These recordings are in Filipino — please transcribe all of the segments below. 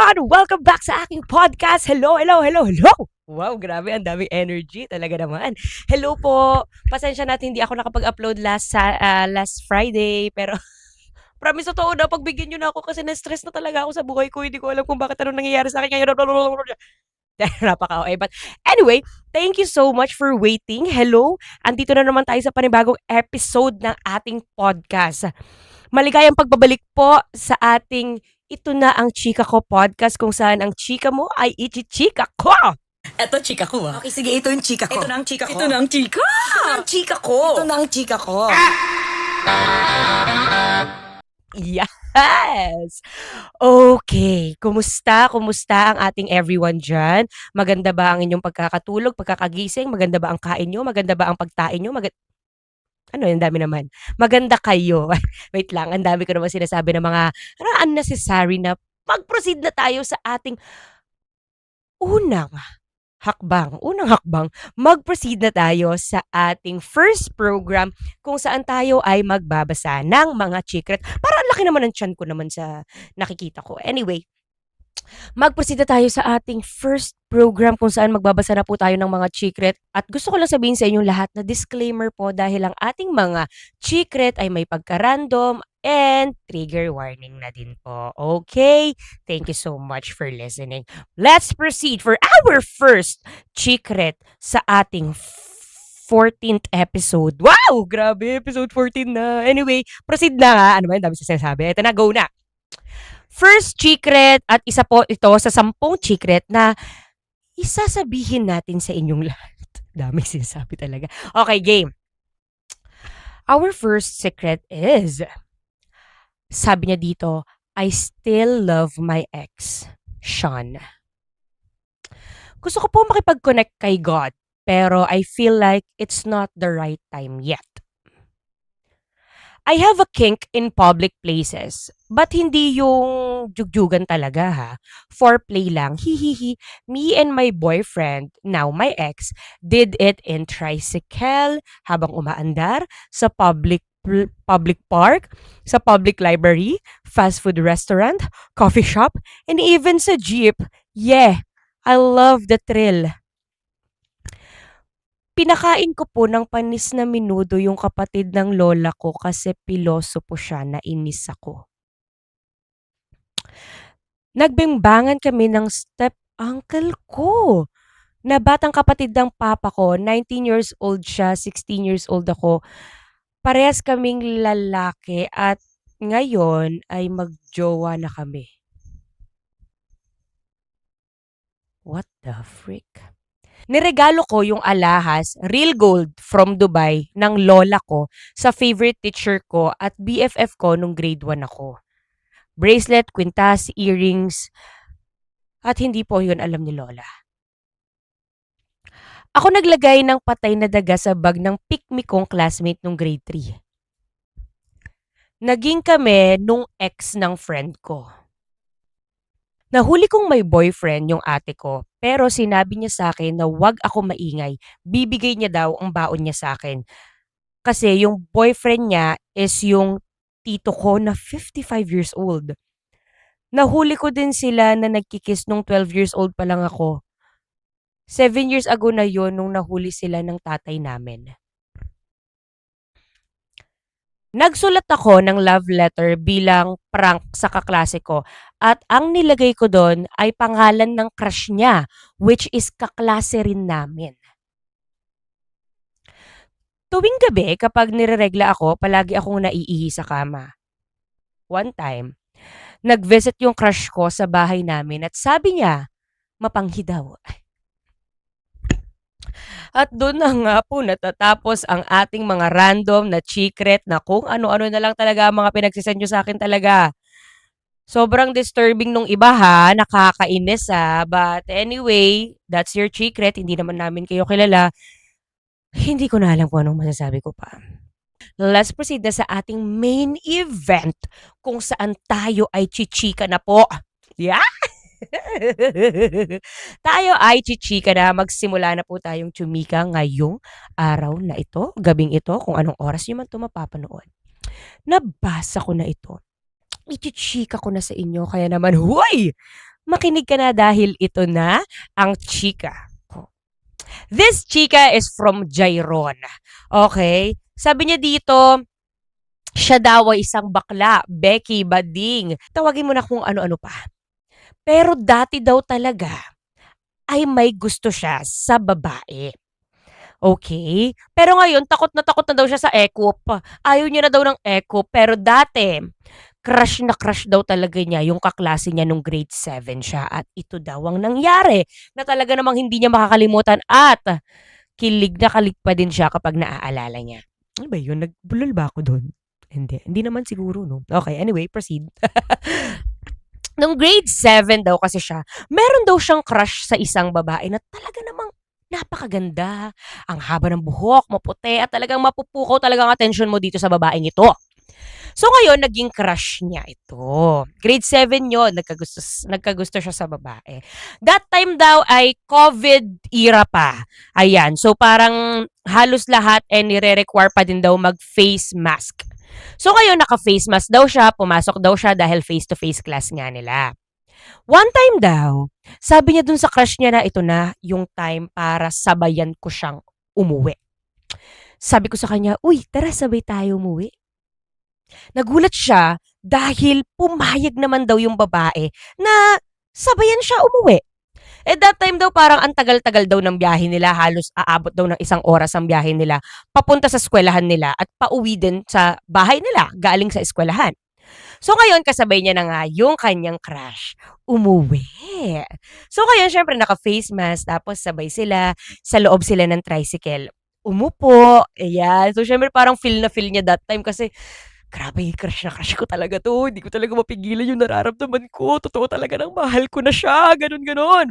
everyone! Welcome back sa aking podcast. Hello, hello, hello, hello! Wow, grabe, ang daming energy talaga naman. Hello po. Pasensya natin hindi ako nakapag-upload last Friday, pero promise totoo na pagbigyan niyo na ako kasi na-stress na talaga ako sa buhay ko. Hindi ko alam kung bakit anong nangyayari sa akin ngayon. Napaka-okay. But anyway, thank you so much for waiting. Hello, andito na naman tayo sa panibagong episode ng ating podcast. Maligayang pagbabalik po sa ating Ito na ang Chika Ko podcast kung saan ang chika mo ay ichichika ko. Eto, chika ko ah. Okay, sige, ito yung chika ko. Ito na ang chika ko. Ito na ang chika. Ito na ang chika ko. Ito na ang chika ko. Yes! Okay, kumusta? Kumusta ang ating everyone dyan? Maganda ba ang inyong pagkakatulog, pagkakagising? Maganda ba ang kain nyo? Maganda ba ang pagtain nyo? Ano, ang dami naman. Maganda kayo. Wait lang, ang dami ko naman sinasabi ng mga unnecessary na mag-proceed na tayo sa ating unang unang hakbang, mag-proceed na tayo sa ating first program kung saan tayo ay magbabasa ng mga chikret. Parang ang laki naman ng tiyan ko naman sa nakikita ko. Anyway, mag-proceed na tayo sa ating first program kung saan magbabasa na po tayo ng mga chikret. At gusto ko lang sabihin sa inyong lahat na disclaimer po dahil ang ating mga chikret ay may pagka-random and trigger warning na din po. Okay? Thank you so much for listening. Let's proceed for our first chikret sa ating 14th episode. Wow! Grabe, episode 14 na. Anyway, proceed na nga. Ano ba yung dami sa sinasabi? Ito na, go na. First chikret at isa po ito sa 10 chikret na isasabihin natin sa inyong lahat. Daming sinasabi talaga. Okay, game. Our first secret is, sabi niya dito, I still love my ex, Sean. Gusto ko po makipag-connect kay God, pero I feel like it's not the right time yet. I have a kink in public places, but hindi yung jugjugan talaga ha. Foreplay lang, hihihi. Me and my boyfriend, now my ex, did it in tricycle, habang umaandar, sa public park, sa public library, fast food restaurant, coffee shop, and even sa jeep. Yeah, I love the thrill. Pinakain ko po ng panis na menudo yung kapatid ng lola ko kasi piloso po siya, nainis ako. Nagbimbangan kami ng step uncle ko na batang kapatid ng papa ko. 19 years old siya, 16 years old ako. Parehas kaming lalaki at ngayon ay magjowa na kami. What the freak? Niregalo ko yung alahas, real gold from Dubai, ng lola ko sa favorite teacher ko at BFF ko nung grade 1 ako. Bracelet, kwintas, earrings, at hindi po yun alam ni lola. Ako naglagay ng patay na daga sa bag ng pick-me kong classmate nung grade 3. Naging kami nung ex ng friend ko. Nahuli kong may boyfriend yung ate ko, pero sinabi niya sa akin na wag ako maingay, bibigay niya daw ang baon niya sa akin. Kasi yung boyfriend niya is yung tito ko na 55 years old. Nahuli ko din sila na nagkikiss nung 12 years old pa lang ako. 7 years ago na yon nung nahuli sila ng tatay namin. Nagsulat ako ng love letter bilang prank sa kaklase ko at ang nilagay ko doon ay pangalan ng crush niya, which is kaklase rin namin. Tuwing gabi kapag nireregla ako, palagi akong naiihi sa kama. One time, nag-visit yung crush ko sa bahay namin at sabi niya, mapanghi daw. At doon na nga po natatapos ang ating mga random na chikret na kung ano-ano na lang talaga ang mga pinagsisend nyo sa akin talaga. Sobrang disturbing nung iba ha, nakakainis ha. But anyway, that's your chikret. Hindi naman namin kayo kilala. Hindi ko na alam kung anong masasabi ko pa. Let's proceed na sa ating main event kung saan tayo ay chichika na po. Yeah! Tayo ay chichika na, magsimula na po tayong chumika ngayong araw na ito, gabing ito, kung anong oras nyo man ito mapapanood. Nabasa ko na ito. Ichichika ko na sa inyo, kaya naman, huway! Makinig ka na dahil ito na ang chika ko. This chika is from Jairon. Okay? Sabi niya dito, siya daw ay isang bakla, Becky, bading. Tawagin mo na kung ano-ano pa. Pero dati daw talaga ay may gusto siya sa babae. Okay? Pero ngayon, takot na daw siya sa ekop. Ayaw niya na daw ng ekop. Pero dati, crush na crush daw talaga niya yung kaklase niya nung grade 7 siya. At ito daw ang nangyari na talaga namang hindi niya makakalimutan at kilig na kilig pa din siya kapag naaalala niya. Ano ba yun? Nagbulol ba ako doon? Hindi naman siguro, no? Okay, anyway, proceed. Nung grade 7 daw kasi siya, meron daw siyang crush sa isang babae na talaga namang napakaganda. Ang haba ng buhok, maputi, at talagang mapupukaw talagang attention mo dito sa babaeng ito. So ngayon, naging crush niya ito. Grade 7 yun, nagkagusto siya sa babae. That time daw ay COVID era pa. Ayan, so parang halos lahat nire-require pa din daw mag-face mask. So ngayon, naka-face mask daw siya, pumasok daw siya dahil face-to-face class nga nila. One time daw, sabi niya dun sa crush niya na ito na yung time para sabayan ko siyang umuwi. Sabi ko sa kanya, uy, tara sabay tayo umuwi. Nagulat siya dahil pumayag naman daw yung babae na sabayan siya umuwi. At that time daw parang ang tagal-tagal daw ng biyahe nila, halos aabot daw ng 1 oras ang biyahe nila papunta sa eskwelahan nila at pauwi din sa bahay nila galing sa eskwelahan. So ngayon kasabay niya na nga yung kanyang crush, umuwi. So ngayon syempre naka-face mask tapos sabay sila, sa loob sila ng tricycle. Umupo, ayan. So syempre parang feel na feel niya that time kasi grabe, crush na crush ko talaga 'to. Hindi ko talaga mapigilan yung nararamdaman ko. Totoo talaga ng mahal ko na siya, gano'n, gano'n.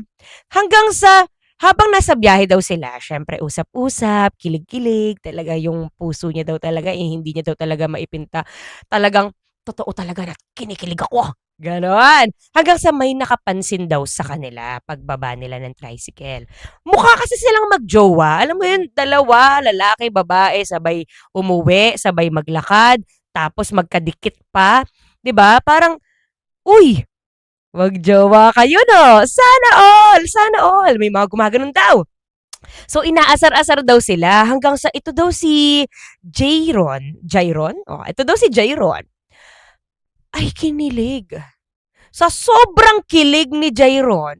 Hanggang sa habang nasa biyahe daw sila, siyempre usap-usap, kilig-kilig, talaga yung puso niya daw talaga, hindi niya daw talaga maipinta. Talagang totoo talaga na kinikilig ako, gano'n. Hanggang sa may nakapansin daw sa kanila pagbaba nila ng tricycle. Mukha kasi silang magjowa. Alam mo yun, dalawa, lalaki, babae, sabay umuwi, sabay maglakad, tapos magkadikit pa, 'di ba? Parang, "Uy, magjowa kayo 'no? Sana all, sana all." May mga gumaganon daw. So inaasar-asar daw sila hanggang sa ito daw si Jairon? Oh, ito daw si Jairon ay kinilig. Sa sobrang kilig ni Jairon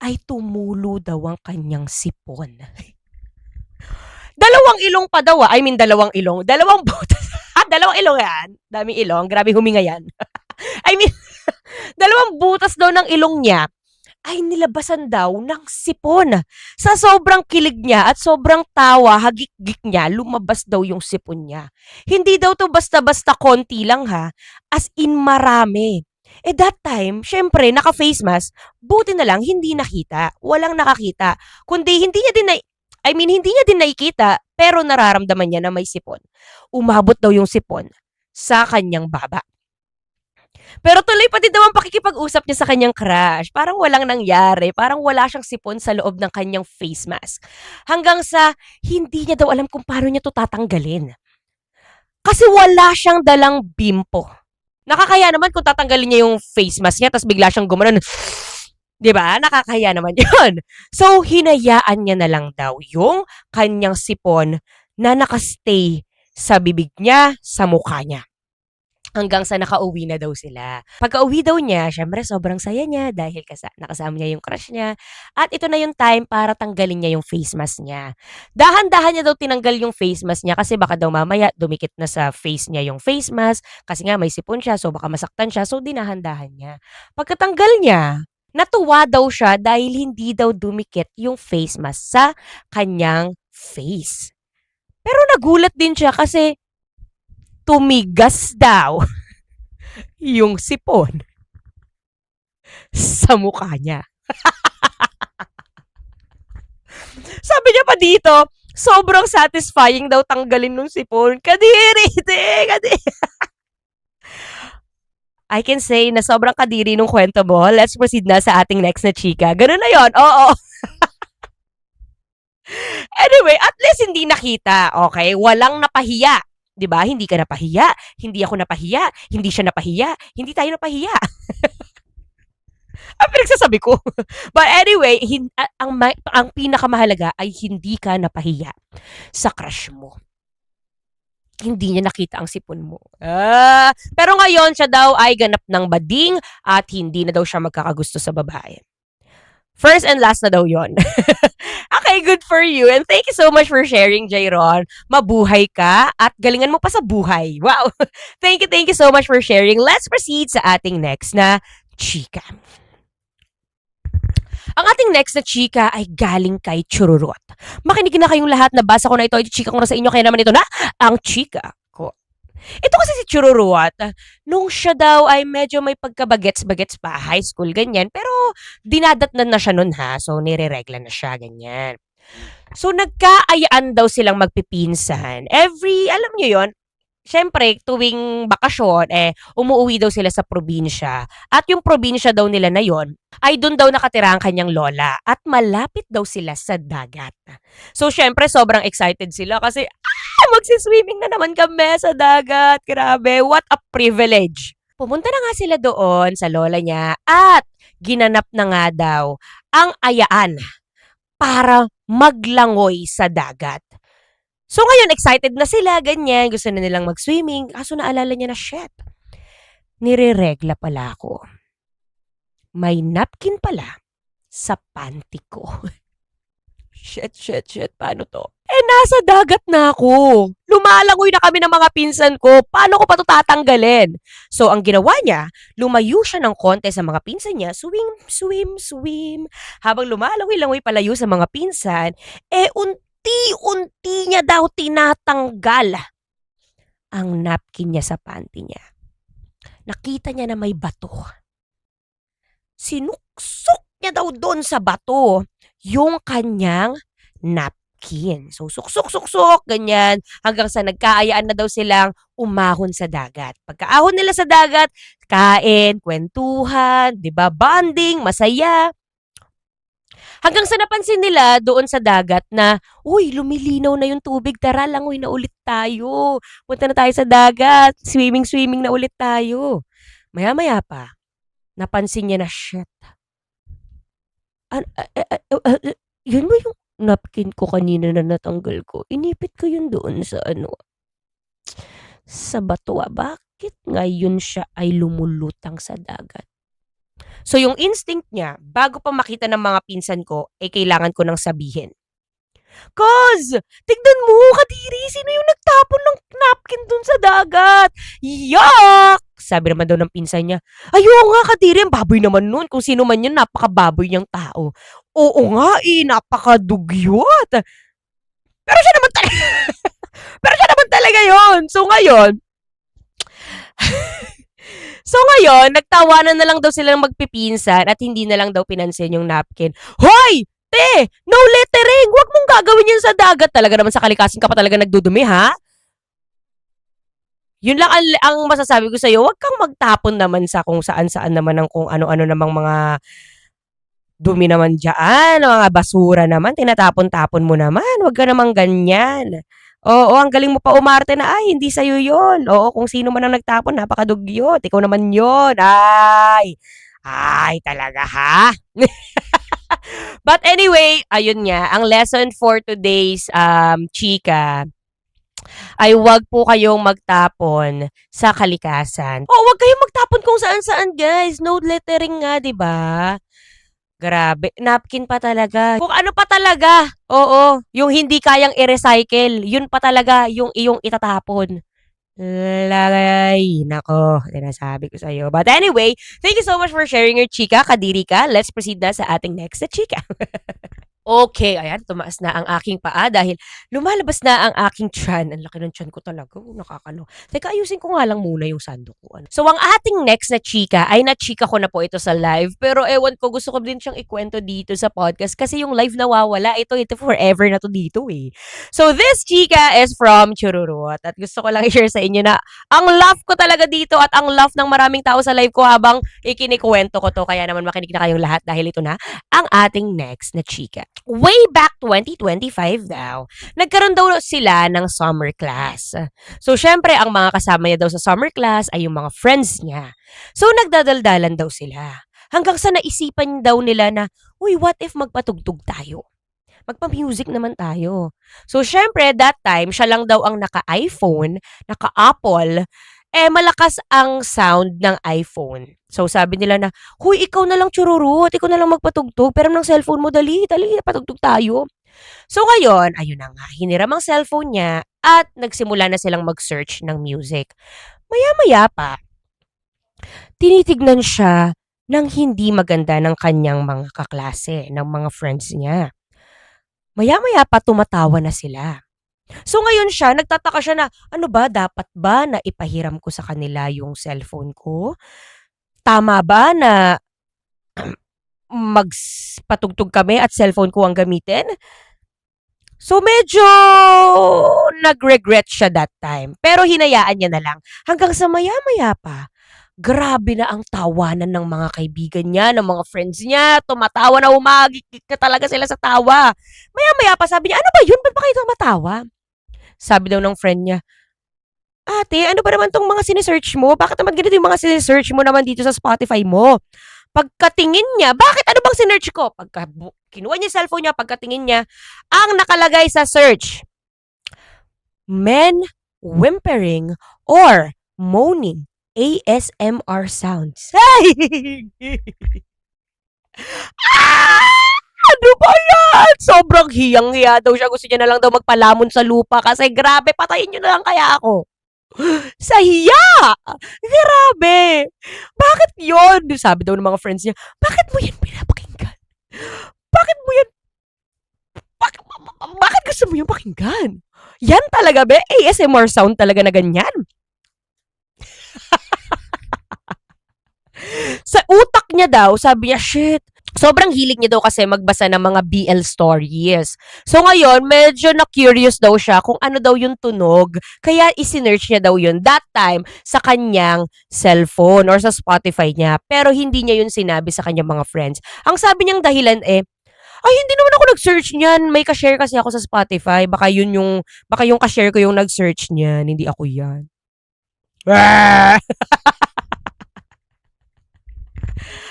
ay tumulo daw ang kanyang sipon. Dalawang ilong pa daw, I mean dalawang ilong, dalawang butas. Dalawang ilong yan. Daming ilong, grabe huminga yan. I mean, dalawang butas daw ng ilong niya ay nilabasan daw ng sipon. Sa sobrang kilig niya at sobrang tawa, hagik-gik niya, lumabas daw yung sipon niya. Hindi daw to basta-basta konti lang ha, as in marami. That time, syempre, naka-face mask, buti na lang hindi nakita. Walang nakakita. Kundi hindi niya din nakikita, pero nararamdaman niya na may sipon. Umabot daw yung sipon sa kanyang baba. Pero tuloy pa din daw ang pakikipag-usap niya sa kanyang crush. Parang walang nangyari. Parang wala siyang sipon sa loob ng kanyang face mask. Hanggang sa hindi niya daw alam kung paano niya to tatanggalin. Kasi wala siyang dalang bimpo. Nakakaya naman kung tatanggalin niya yung face mask niya tapos bigla siyang gumanon. 'Di ba? Nakakahiya naman 'yun. So, hinayaan niya na lang daw yung kanyang sipon na nakastay sa bibig niya, sa mukha niya. Hanggang sa nakauwi na daw sila. Pagka-uwi daw niya, syempre sobrang saya niya dahil nakasama niya yung crush niya. At ito na yung time para tanggalin niya yung face mask niya. Dahan-dahan niya daw tinanggal yung face mask niya kasi baka daw mamaya dumikit na sa face niya yung face mask kasi nga may sipon siya so baka masaktan siya so dinahan-dahan niya. Pagkatanggal niya, natuwa daw siya dahil hindi daw dumikit yung face mask sa kanyang face. Pero nagulat din siya kasi tumigas daw yung sipon sa mukha niya. Sabi niya pa dito, sobrang satisfying daw tanggalin nung sipon. Kadiri, kadiri. I can say na sobrang kadiri nung kwento mo. Let's proceed na sa ating next na chika. Ganun na yon. Oo. Anyway, at least hindi nakita. Okay? Walang napahiya. 'Di ba? Hindi ka napahiya, hindi ako napahiya, hindi siya napahiya, hindi tayo napahiya. Ang pinagsasabi sabi ko. But anyway, ang pinakamahalaga ay hindi ka napahiya sa crush mo. Hindi niya nakita ang sipon mo. Pero ngayon siya daw ay ganap ng bading at hindi na daw siya magkakagusto sa babae. First and last na daw yon. Okay, good for you. And thank you so much for sharing, Jayron. Mabuhay ka at galingan mo pa sa buhay. Wow. Thank you so much for sharing. Let's proceed sa ating next na chika. Ang ating next na chika ay galing kay Chururot. Makinig na kayong lahat, nabasa ko na ito, chika ko na sa inyo, kaya naman ito na ang chika ko. Ito kasi si Chururot, nung siya daw ay medyo may pagkabagets-bagets pa, high school, ganyan, pero dinadatnan na siya nun ha, so nireregla na siya, ganyan. So nagkaayaan daw silang magpipinsan. Alam nyo yon, syempre, tuwing bakasyon, umuwi daw sila sa probinsya. At yung probinsya daw nila na yon, ay doon daw nakatira ang kanyang lola. At malapit daw sila sa dagat. So, syempre, sobrang excited sila kasi, magsiswimming na naman kami sa dagat. Grabe, what a privilege. Pumunta na nga sila doon sa lola niya at ginanap na nga daw ang ayaan para maglangoy sa dagat. So ngayon, excited na sila, ganyan, gusto na nilang mag-swimming. Kaso naalala niya na, shit, nireregla pala ako. May napkin pala sa panty ko. shit, paano to? Nasa dagat na ako. Lumalangoy na kami ng mga pinsan ko. Paano ko pa to tatanggalin? So, ang ginawa niya, lumayo siya ng konti sa mga pinsan niya. Swim. Habang lumalangoy-langoy palayo sa mga pinsan, unti-unti niya daw tinatanggal ang napkin niya sa panty niya. Nakita niya na may bato. Sinuksok niya daw doon sa bato yung kanyang napkin. So, suksok, ganyan, hanggang sa nagkaayaan na daw silang umahon sa dagat. Pagkaahon nila sa dagat, kain, kwentuhan, 'di ba, bonding, masaya. Hanggang sa napansin nila doon sa dagat na, uy, lumilinaw na yung tubig, tara, langoy na ulit tayo. Punta na tayo sa dagat, swimming na ulit tayo. Maya-maya pa, napansin niya na, shit. Yun ba yung napkin ko kanina na natanggal ko? Inipit ko yun doon sa sa bato. Bakit ngayon siya ay lumulutang sa dagat? So, yung instinct niya, bago pa makita ng mga pinsan ko, kailangan ko nang sabihin. Cause, tignan mo, Kadiri, sino yung nagtapon ng napkin dun sa dagat? Yuck! Sabi naman daw ng pinsan niya, ayaw nga, Kadiri, ang baboy naman nun. Kung sino man yun, napakababoy niyang tao. Oo nga, napakadugyot. Pero siya naman talaga, yun. So ngayon, nagtawanan na lang daw silang magpipinsan at hindi na lang daw pinansin yung napkin. Hoy! Te! No littering! Huwag mong gagawin yan sa dagat. Talaga naman sa kalikasan ka pa talaga nagdudumi, ha? Yun lang ang masasabi ko sa'yo. Huwag kang magtapon naman sa kung saan-saan naman ng kung ano-ano namang mga dumi naman dyan, mga basura naman, tinatapon-tapon mo naman. Huwag ka namang ganyan. Oo, ang galing mo pa umarte na, ay, hindi sa'yo yun. Oo, kung sino man ang nagtapon, napakadugyot. Ikaw naman yun. Ay, talaga ha? But anyway, ayun nga, ang lesson for today's chika ay huwag po kayong magtapon sa kalikasan. Huwag kayong magtapon kung saan-saan, guys. No littering nga, 'di ba? Grabe, napkin pa talaga. Kung ano pa talaga, oo, yung hindi kayang i-recycle, yun pa talaga yung iyong itatapon. Lagay, nako, sinasabi ko sa'yo. But anyway, thank you so much for sharing your chika, Kadiri ka. Let's proceed na sa ating next na chika. Okay, ayan, tumaas na ang aking paa dahil lumalabas na ang aking tiyan. Ang laki ng tiyan ko talaga, nakakalo. Teka, ayusin ko nga lang muna yung sando ko. So, ang ating next na chika ay na-chika ko na po ito sa live. Pero ewan ko, gusto ko din siyang ikwento dito sa podcast kasi yung live nawawala. Ito forever na to dito eh. So, this chika is from Chururot. At gusto ko lang i-share sa inyo na ang laugh ko talaga dito at ang laugh ng maraming tao sa live ko habang ikinikwento ko to. Kaya naman makinig na kayong lahat dahil ito na ang ating next na chika. Way back 2025 daw, nagkaroon daw sila ng summer class. So, syempre, ang mga kasama niya daw sa summer class ay yung mga friends niya. So, nagdadaldalan daw sila. Hanggang sa naisipan daw nila na, uy, what if magpatugtog tayo? Magpa-music naman tayo. So, syempre, that time, siya lang daw ang naka-iPhone, naka-Apple, malakas ang sound ng iPhone. So, sabi nila na, huy, ikaw na lang chururut, ikaw na lang magpatugtog, pero ng cellphone mo, dali, dali, patugtog tayo. So, ngayon, ayun na nga, hiniram ang cellphone niya at nagsimula na silang mag-search ng music. Maya-maya pa, tinitignan siya ng hindi maganda ng kanyang mga kaklase, ng mga friends niya. Maya-maya pa tumatawa na sila. So ngayon siya, nagtataka siya na, ano ba, dapat ba na ipahiram ko sa kanila yung cellphone ko? Tama ba na magpatugtog kami at cellphone ko ang gamitin? So medyo nag-regret siya that time. Pero hinayaan niya na lang. Hanggang sa maya-maya pa, grabe na ang tawanan ng mga kaibigan niya, ng mga friends niya. Tumatawa na umagikik na talaga sila sa tawa. Maya-maya pa sabi niya, ano ba yun? Ba't ba kayo tumatawa? Sabi daw ng friend niya, ate, ano ba naman tong mga sinesearch mo? Bakit naman ganito yung mga sinesearch mo naman dito sa Spotify mo? Pagkatingin niya, bakit ano bang sinearch ko? Kinuha niya yung cellphone niya, pagkatingin niya, ang nakalagay sa search, men whimpering or moaning ASMR sounds. Ay! Ano ba yan? Sobrang hiyang-hiya daw siya. Gusto niya na lang daw magpalamon sa lupa kasi grabe, patayin niyo na lang kaya ako. Sa hiya! Grabe! Bakit yun? Sabi daw ng mga friends niya, bakit mo yan pinapakinggan? Bakit mo yan? Bakit gusto mo yung pakinggan? Yan talaga, be? ASMR sound talaga na ganyan. Sa utak niya daw, sabi niya, shit, sobrang hilig niya daw kasi magbasa ng mga BL stories. So ngayon, medyo na-curious daw siya kung ano daw yung tunog. Kaya isinearch niya daw yun that time sa kanyang cellphone or sa Spotify niya. Pero hindi niya yun sinabi sa kanyang mga friends. Ang sabi niyang dahilan ay hindi naman ako nag-search niyan. May ka-share kasi ako sa Spotify. Baka yung ka-share ko yung nag-search niyan. Hindi ako yan.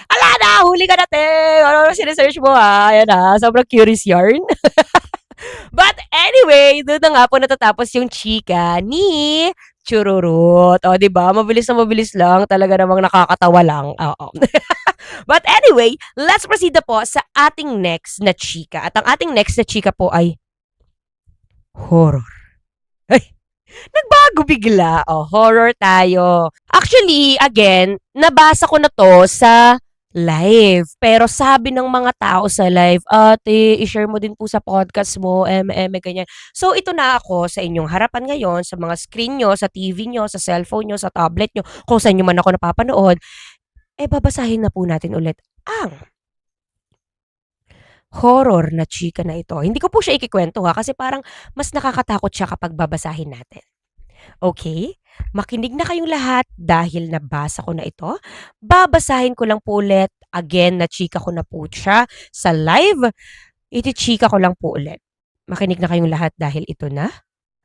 Ala na, huli ka na, te. Ano sinesearch mo, ha? Ayan, ha. Sobrang curious yarn. But anyway, doon na nga po natatapos yung chika ni Chururut. O, di ba? Mabilis na mabilis lang. Talaga namang nakakatawa lang. Oo. But anyway, let's proceed na po sa ating next na chika. At ang ating next na chika po ay horror. Ay, nagbago bigla. Oh, horror tayo. Actually, again, nabasa ko na to sa live. Pero sabi ng mga tao sa live, ate, i-share mo din po sa podcast mo, ganyan. So, ito na ako sa inyong harapan ngayon, sa mga screen nyo, sa TV nyo, sa cellphone nyo, sa tablet nyo, kung saan nyo man ako napapanood, babasahin na po natin ulit ang horror na chika na ito. Hindi ko po siya ikikwento ha, kasi parang mas nakakatakot siya kapag babasahin natin. Okay? Makinig na kayong lahat dahil nabasa ko na ito. Babasahin ko lang po ulit. Again, na chika ko na po siya sa live. Iti-chika ko lang po ulit. Makinig na kayong lahat dahil ito na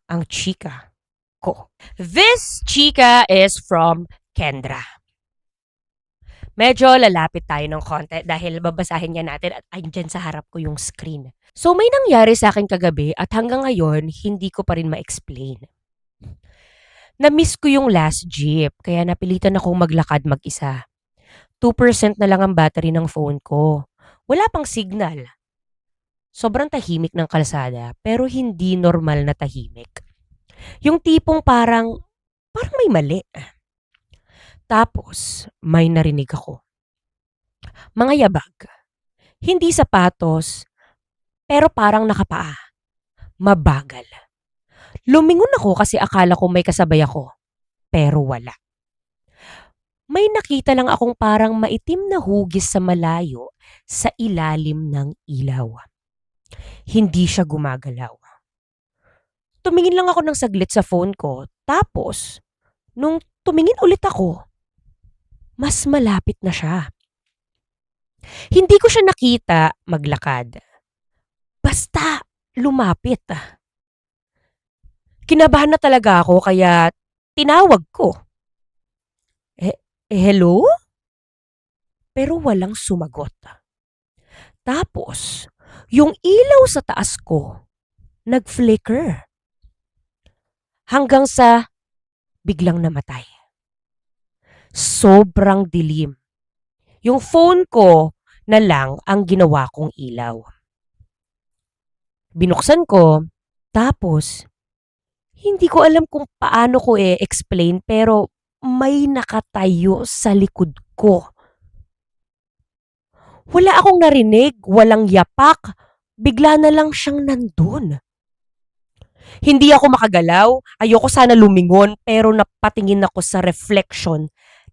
ang chika ko. This chika is from Kendra. Medyo lalapit tayo ng konti dahil babasahin niya natin at andyan sa harap ko yung screen. So may nangyari sa akin kagabi at hanggang ngayon hindi ko pa rin ma-explain. Na-miss ko yung last jeep kaya napilitan akong maglakad mag-isa. 2% na lang ang battery ng phone ko. Wala pang signal. Sobrang tahimik ng kalsada pero hindi normal na tahimik. Yung tipong parang may mali. Tapos may narinig ako. Mga yabag. Hindi sapatos pero parang nakapaa. Mabagal. Lumingon ako kasi akala ko may kasabay ako. Pero wala. May nakita lang akong parang maitim na hugis sa malayo sa ilalim ng ilaw. Hindi siya gumagalaw. Tumingin lang ako ng saglit sa phone ko. Tapos, nung tumingin ulit ako, mas malapit na siya. Hindi ko siya nakita maglakad. Basta lumapit. Kinabahan na talaga ako kaya tinawag ko. Hello? pero walang sumagot. Tapos, yung ilaw sa taas ko, nag-flicker. Hanggang sa biglang namatay. Sobrang dilim. Yung phone ko na lang ang ginawa kong ilaw. Binuksan ko, tapos hindi ko alam kung paano ko explain pero may nakatayo sa likod ko. Wala akong narinig, walang yapak, bigla na lang siyang nandun. Hindi ako makagalaw, ayoko sana lumingon pero napatingin ako sa reflection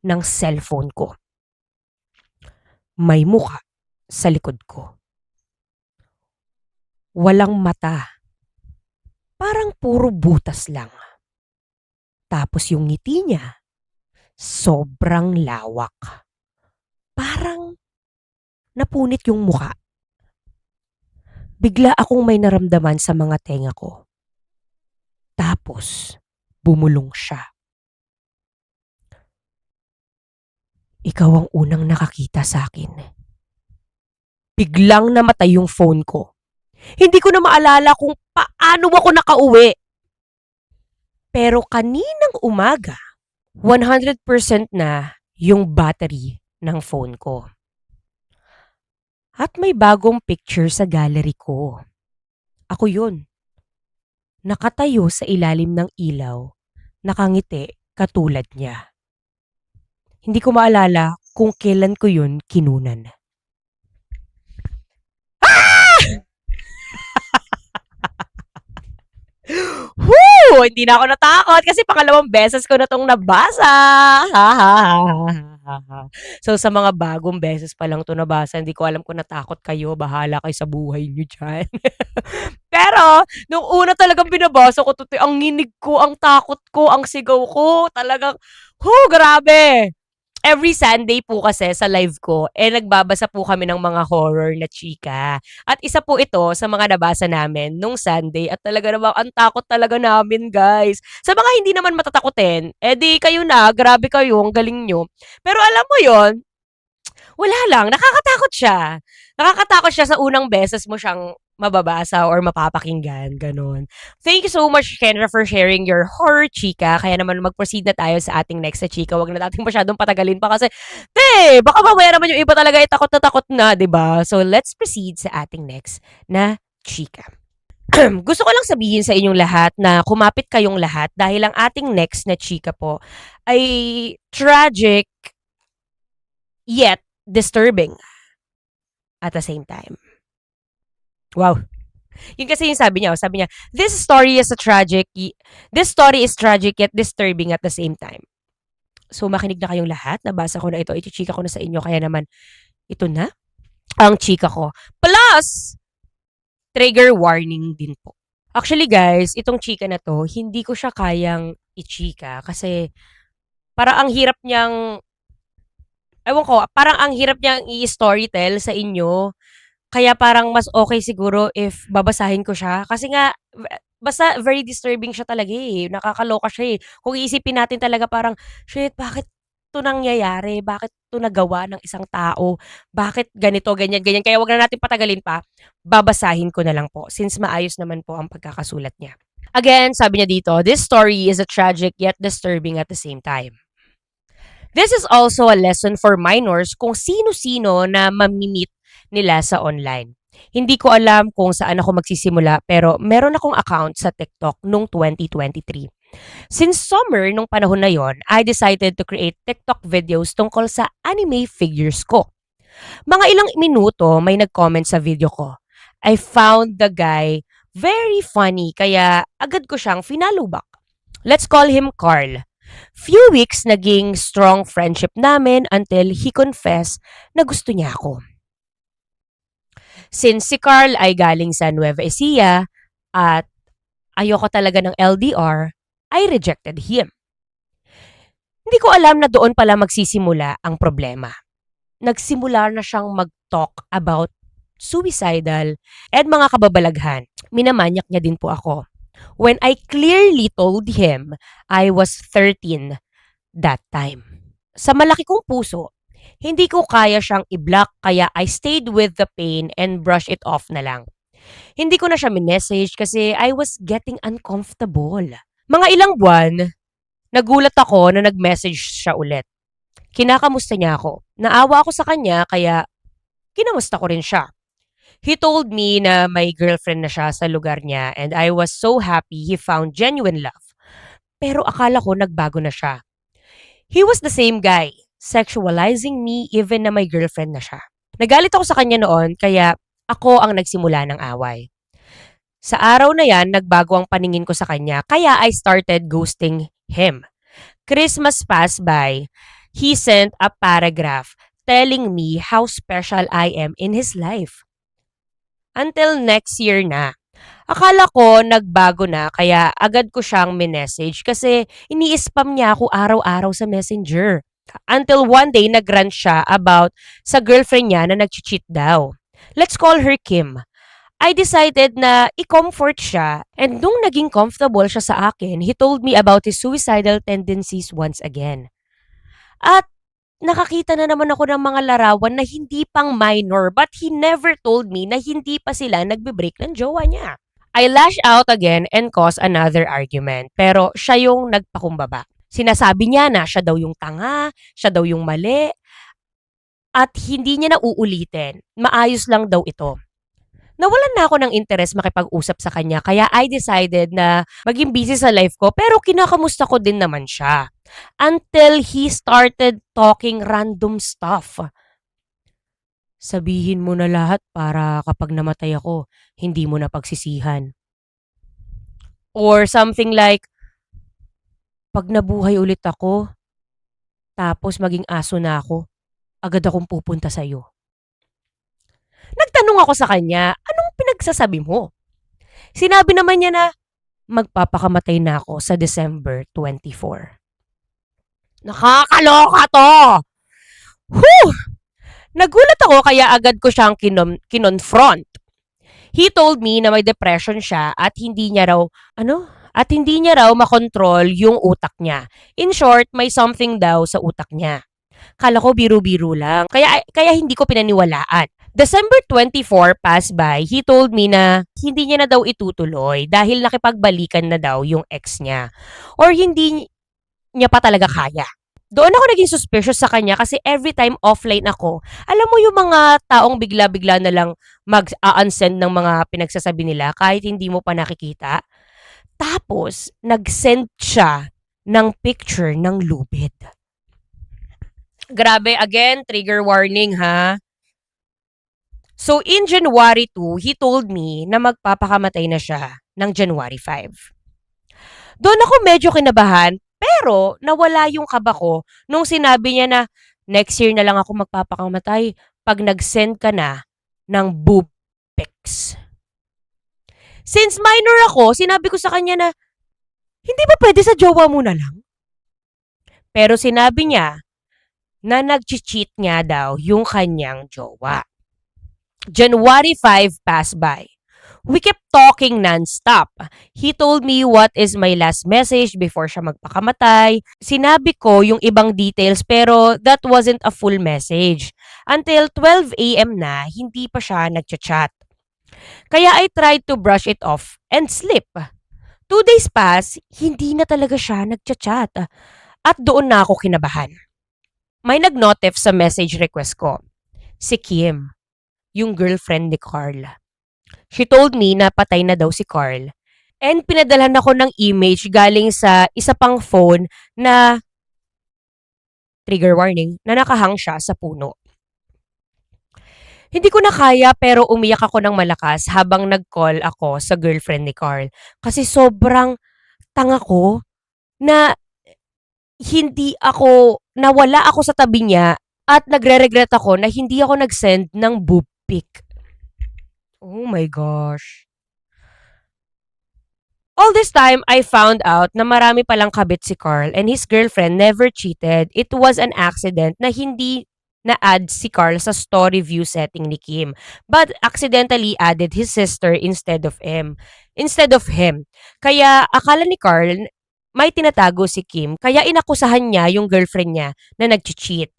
ng cellphone ko. May mukha sa likod ko. Walang mata. Parang puro butas lang. Tapos yung ngiti niya, sobrang lawak. Parang napunit yung mukha. Bigla akong may naramdaman sa mga tenga ko. Tapos, bumulong siya. Ikaw ang unang nakakita sa akin. Biglang namatay yung phone ko. Hindi ko na maalala kung paano ako nakauwi. Pero kaninang umaga, 100% na yung battery ng phone ko. At may bagong picture sa gallery ko. Ako yun. Nakatayo sa ilalim ng ilaw, nakangiti katulad niya. Hindi ko maalala kung kailan ko yun kinunan. Woo! Hindi na ako natakot kasi pangalawang beses ko na tong nabasa. So, sa mga bagong beses pa lang to nabasa, hindi ko alam kung natakot kayo. Bahala kayo sa buhay nyo dyan. Pero, nung una talagang binabasa ko, tutoy, ang nginig ko, ang takot ko, ang sigaw ko, talagang, grabe! Every Sunday po kasi sa live ko, nagbabasa po kami ng mga horror na chika. At isa po ito sa mga nabasa namin nung Sunday at talaga namang ang takot talaga namin, guys. Sa mga hindi naman matatakutin, di kayo na, grabe kayo, ang galing nyo. Pero alam mo yon, wala lang, nakakatakot siya. Nakakatakot siya sa unang beses mo siyang mababasa or mapapakinggan, ganun. Thank you so much, Kendra, for sharing your horror chika. Kaya naman mag-proceed na tayo sa ating next na chika. Wag na natin masyadong patagalin pa kasi, baka mamaya naman yung iba talaga ay takot na, 'di ba? So, let's proceed sa ating next na chika. Gusto ko lang sabihin sa inyong lahat na kumapit kayong lahat dahil ang ating next na chika po ay tragic yet disturbing at the same time. Wow. Yun kasi yung sabi niya, this story is tragic yet disturbing at the same time. So makinig na kayong lahat, nabasa ko na ito, ichichika ko na sa inyo, kaya naman, ito na, ang chika ko. Plus, trigger warning din po. Actually guys, itong chika na to, hindi ko siya kayang ichika kasi parang ang hirap niyang, ewan ko, parang ang hirap niyang i-storytell sa inyo. Kaya parang mas okay siguro if babasahin ko siya. Kasi nga, basta very disturbing siya talaga eh. Nakakaloka siya eh. Kung iisipin natin talaga parang, shit, bakit to nangyayari? Bakit to nagawa ng isang tao? Bakit ganito, ganyan, ganyan? Kaya wag na natin patagalin pa. Babasahin ko na lang po since maayos naman po ang pagkakasulat niya. Again, sabi niya dito, this story is a tragic yet disturbing at the same time. This is also a lesson for minors kung sino-sino na mamimit nila sa online. Hindi ko alam kung saan ako magsisimula pero meron akong account sa TikTok noong 2023. Since summer nung panahon na yon, I decided to create TikTok videos tungkol sa anime figures ko. Mga ilang minuto may nag-comment sa video ko. I found the guy very funny kaya agad ko siyang finalo back. Let's call him Carl. Few weeks naging strong friendship namin until he confessed na gusto niya ako. Since si Carl ay galing sa Nueva Ecija at ayoko talaga ng LDR, I rejected him. Hindi ko alam na doon pala magsisimula ang problema. Nagsimula na siyang mag-talk about suicidal and mga kababalaghan. Minamanyak niya din po ako. When I clearly told him I was 13 that time. Sa malaki kong puso, Hindi ko kaya siyang i-block kaya I stayed with the pain and brush it off na lang. Hindi ko na siya minessage kasi I was getting uncomfortable. Mga ilang buwan, nagulat ako na nag-message siya ulit. Kinakamusta niya ako. Naawa ako sa kanya kaya kinamusta ko rin siya. He told me na may girlfriend na siya sa lugar niya and I was so happy he found genuine love. Pero akala ko nagbago na siya. He was the same guy, sexualizing me even na may girlfriend na siya. Nagalit ako sa kanya noon kaya ako ang nagsimula ng away. Sa araw na yan, nagbago ang paningin ko sa kanya kaya I started ghosting him. Christmas passed by. He sent a paragraph telling me how special I am in his life. Until next year na. Akala ko nagbago na kaya agad ko siyang minessage kasi ini-spam niya ako araw-araw sa messenger. Until one day nagrant siya about sa girlfriend niya na nag-cheat daw. Let's call her Kim. I decided na i-comfort siya and nung naging comfortable siya sa akin, he told me about his suicidal tendencies once again. At nakakita na naman ako ng mga larawan na hindi pang minor but he never told me na hindi pa sila nagbe-break ng jowa niya. I lash out again and cause another argument pero siya yung nagpakumbaba. Sinasabi niya na siya daw yung tanga, siya daw yung mali, at hindi niya na uulitin. Maayos lang daw ito. Nawalan na ako ng interes makipag-usap sa kanya kaya I decided na maging busy sa life ko pero kinakamusta ko din naman siya. Until he started talking random stuff. Sabihin mo na lahat para kapag namatay ako, hindi mo na pagsisihan. Or something like, pag nabuhay ulit ako, tapos maging aso na ako, agad akong pupunta sa'yo. Nagtanong ako sa kanya, anong pinagsasabi mo? Sinabi naman niya na, magpapakamatay na ako sa December 24. Nakakaloka to! Whew! Nagulat ako kaya agad ko siyang kinonfront. He told me na may depression siya at hindi niya raw, makontrol yung utak niya. In short, may something daw sa utak niya. Kala ko biro-biro lang. Kaya hindi ko pinaniwalaan. December 24 passed by, he told me na hindi niya na daw itutuloy dahil nakipagbalikan na daw yung ex niya. Or hindi niya pa talaga kaya. Doon ako naging suspicious sa kanya kasi every time offline ako, alam mo yung mga taong bigla-bigla na lang mag-unsend ng mga pinagsasabi nila kahit hindi mo pa nakikita. Tapos, nag-send siya ng picture ng lubid. Grabe, again, trigger warning ha. So, in January 2, he told me na magpapakamatay na siya ng January 5. Doon ako medyo kinabahan, pero nawala yung kaba ko nung sinabi niya na next year na lang ako magpapakamatay pag nag-send ka na ng boob pics. Since minor ako, sinabi ko sa kanya na hindi ba pwede sa jowa mo na lang? Pero sinabi niya na nag-cheat nga daw yung kanyang jowa. January 5 passed by. We kept talking non-stop. He told me what is my last message before siya magpakamatay. Sinabi ko yung ibang details pero that wasn't a full message. Until 12 a.m. na, hindi pa siya nagchat-chat. Kaya I tried to brush it off and sleep. 2 days pass, hindi na talaga siya nagchat-chat. At doon na ako kinabahan. May nag-notif sa message request ko. Si Kim, yung girlfriend ni Carl. She told me na patay na daw si Carl. And pinadalhan ako ng image galing sa isa pang phone na, trigger warning, na nakahang siya sa puno. Hindi ko na kaya pero umiyak ako ng malakas habang nag-call ako sa girlfriend ni Carl. Kasi sobrang tanga ko na nawala ako sa tabi niya at nagre-regret ako na hindi ako nag-send ng boob pic. Oh my gosh. All this time, I found out na marami palang kabit si Carl and his girlfriend never cheated. It was an accident na hindi na-add si Carl sa story view setting ni Kim, but accidentally added his sister instead of him. Kaya akala ni Carl may tinatago si Kim, kaya inakusahan niya yung girlfriend niya na nag-cheat.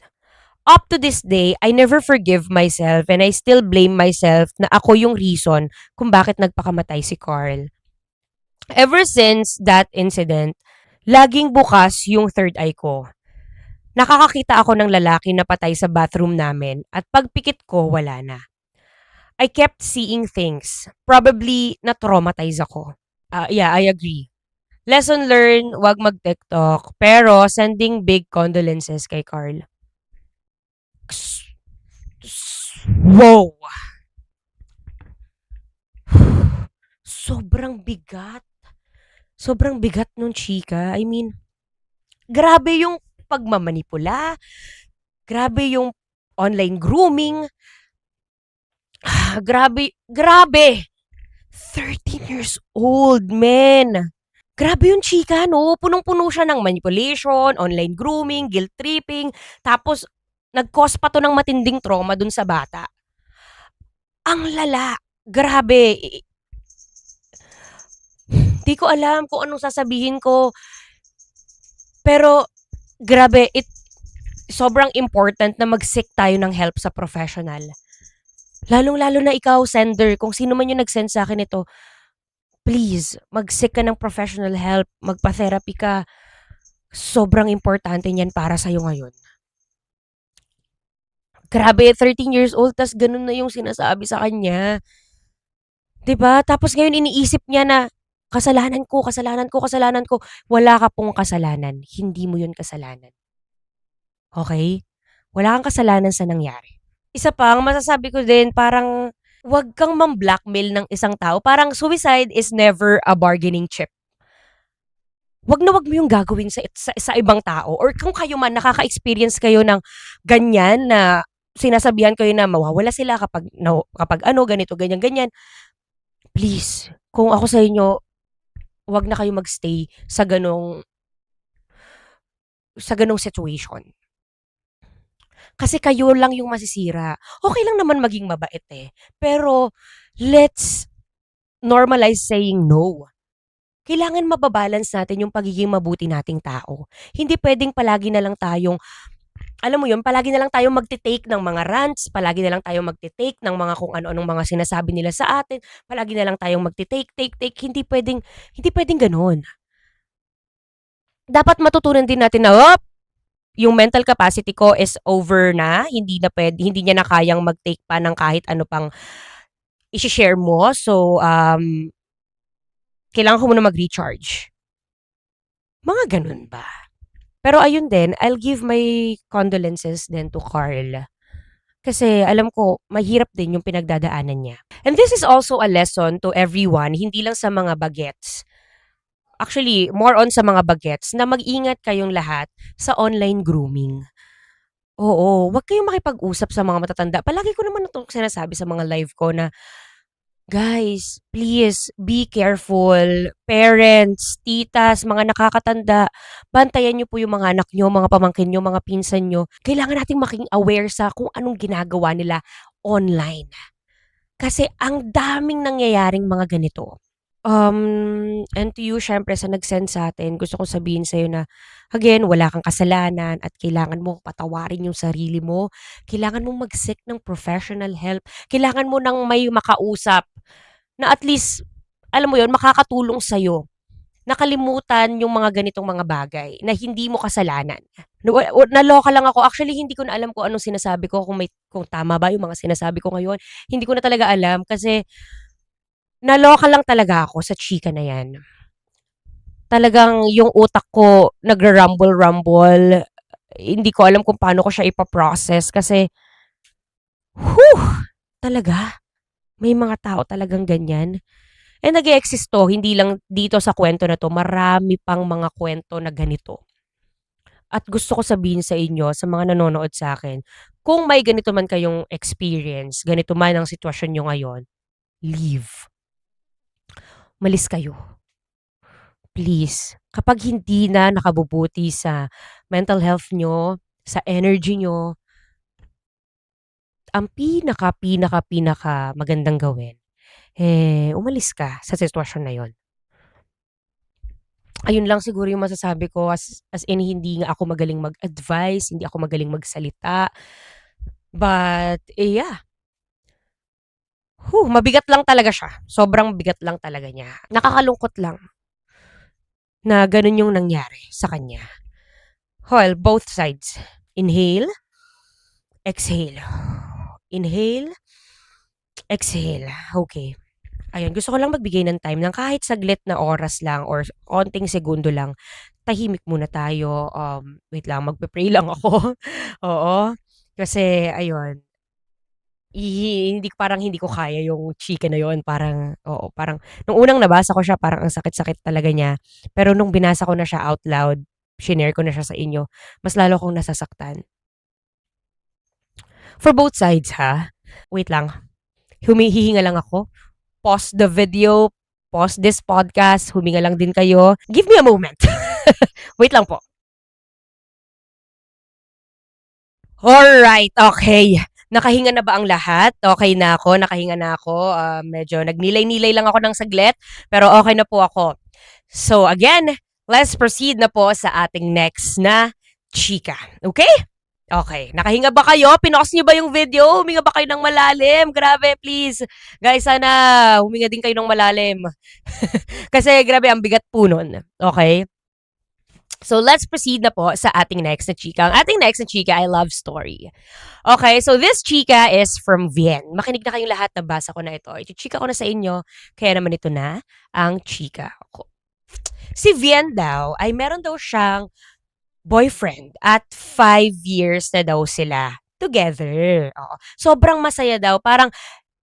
Up to this day, I never forgive myself and I still blame myself na ako yung reason kung bakit nagpakamatay si Carl. Ever since that incident, laging bukas yung third eye ko. Nakakakita ako ng lalaki na patay sa bathroom namin at pagpikit ko, wala na. I kept seeing things. Probably na-traumatize ako. Yeah, I agree. Lesson learned, wag mag-TikTok. Pero sending big condolences kay Carl. Wow! Sobrang bigat. Sobrang bigat nung chika. I mean, grabe yung pagmamanipula. Grabe yung online grooming. Grabe. 13 years old, men. Grabe yung chika, no? Punong-puno siya ng manipulation, online grooming, guilt tripping. Tapos, nag-cause pa to ng matinding trauma dun sa bata. Ang lala. Grabe. Di ko alam kung anong sasabihin ko. Pero, grabe, sobrang important na mag-seek tayo ng help sa professional. Lalong-lalo na ikaw, sender, kung sino man yung nag-send sa akin ito, please, mag-seek ka ng professional help, magpa-therapy ka. Sobrang importante niyan para sa'yo ngayon. Grabe, 13 years old, tas ganun na yung sinasabi sa kanya. 'Di ba? Tapos ngayon iniisip niya na, kasalanan ko, kasalanan ko, kasalanan ko. Wala ka pong kasalanan. Hindi mo yun kasalanan. Okay? Wala kang kasalanan sa nangyari. Isa pa, ang masasabi ko din, parang, 'wag kang mam-blackmail ng isang tao. Parang suicide is never a bargaining chip. 'Wag na 'wag mo yung gagawin sa ibang tao or kung kayo man nakaka-experience kayo ng ganyan na sinasabihan kayo na mawawala sila kapag ano, ganito, ganyan, ganyan. Please, kung ako sa inyo, 'wag na kayo mag-stay sa ganong situation. Kasi kayo lang yung masisira. Okey lang naman maging mabait, eh, pero let's normalize saying no. Kailangan mababalance natin yung pagiging mabuti nating tao. Hindi puwedeng palagi na lang tayong, alam mo yun, palagi na lang tayong magte-take ng mga rants, palagi na lang tayong magte-take ng mga kung ano-anong mga sinasabi nila sa atin, palagi na lang tayong magte-take, take, take. Hindi puwedeng gano'n. Dapat matutunan din natin na, yung mental capacity ko is over na, hindi niya na kayang mag-take pa ng kahit ano pang ishi-share mo. So, kailangan ko muna mag-recharge. Mga gano'n ba. Pero ayun din, I'll give my condolences din to Carl. Kasi alam ko, mahirap din yung pinagdadaanan niya. And this is also a lesson to everyone, hindi lang sa mga bagets. Actually, more on sa mga bagets na mag-ingat kayong lahat sa online grooming. Oo, wag kayong makipag-usap sa mga matatanda. Palagi ko naman itong sinasabi sa mga live ko na, guys, please be careful. Parents, titas, mga nakakatanda, bantayan niyo po yung mga anak niyo, mga pamangkin niyo, mga pinsan niyo. Kailangan nating maging aware sa kung anong ginagawa nila online. Kasi ang daming nangyayaring mga ganito. And to you, syempre, sa nag-send sa atin, gusto kong sabihin sa'yo na, again, wala kang kasalanan at kailangan mo patawarin yung sarili mo. Kailangan mong mag-seek ng professional help. Kailangan mo ng may makausap na at least, alam mo yon, makakatulong sa'yo. Nakalimutan yung mga ganitong mga bagay na hindi mo kasalanan. Naloka lang ako. Actually, hindi ko na alam kung anong sinasabi ko, kung tama ba yung mga sinasabi ko ngayon. Hindi ko na talaga alam kasi naloka lang talaga ako sa chika na yan. Talagang yung utak ko nagra-rumble-rumble. Hindi ko alam kung paano ko siya ipa-process kasi, whew, talaga, may mga tao talagang ganyan. And nag-e-exist 'to, hindi lang dito sa kwento na 'to, marami pang mga kwento na ganito. At gusto ko sabihin sa inyo, sa mga nanonood sa akin, kung may ganito man kayong experience, ganito man ang sitwasyon niyo ngayon, leave. Umalis kayo. Please, kapag hindi na nakabubuti sa mental health niyo, sa energy niyo, ang pinaka magandang gawin, umalis ka sa sitwasyon na 'yon. Ayun lang siguro yung masasabi ko as in hindi nga ako magaling mag-advice, hindi ako magaling magsalita. But, yeah, mabigat lang talaga siya. Sobrang bigat lang talaga niya. Nakakalungkot lang na gano'n yung nangyari sa kanya. Well, both sides. Inhale, exhale. Inhale, exhale. Okay. Ayun, gusto ko lang magbigay ng time ng kahit saglit na oras lang or konting segundo lang, tahimik muna tayo, wait lang magpe-pray lang ako. Oo, kasi ayun, hindi parang hindi ko kaya yung chika na yun, parang oo, parang nung unang nabasa ko siya parang ang sakit-sakit talaga niya, pero nung binasa ko na siya out loud, shinare ko na siya sa inyo, mas lalo akong nasasaktan. For both sides ha. Wait lang, humihihinga lang ako. Pause the video, pause this podcast, huminga lang din kayo. Give me a moment. Wait lang po. Alright, okay. Nakahinga na ba ang lahat? Okay na ako, nakahinga na ako. Medyo nagnilay-nilay lang ako ng saglit, pero okay na po ako. So again, let's proceed na po sa ating next na chika. Okay? Okay. Nakahinga ba kayo? Pinox niyo ba yung video? Huminga ba kayo ng malalim? Grabe, please. Guys, sana huminga din kayo ng malalim. Kasi grabe, ang bigat po nun. Okay? So, let's proceed na po sa ating next na chika. Ang ating next na chika ay love story. Okay, so this chika is from Vien. Makinig na kayong lahat, nabasa ko na ito. Chika ko na sa inyo, kaya naman ito na ang chika ko. Si Vien daw, ay meron daw siyang boyfriend at 5 years na daw sila together. Oo. Sobrang masaya daw. Parang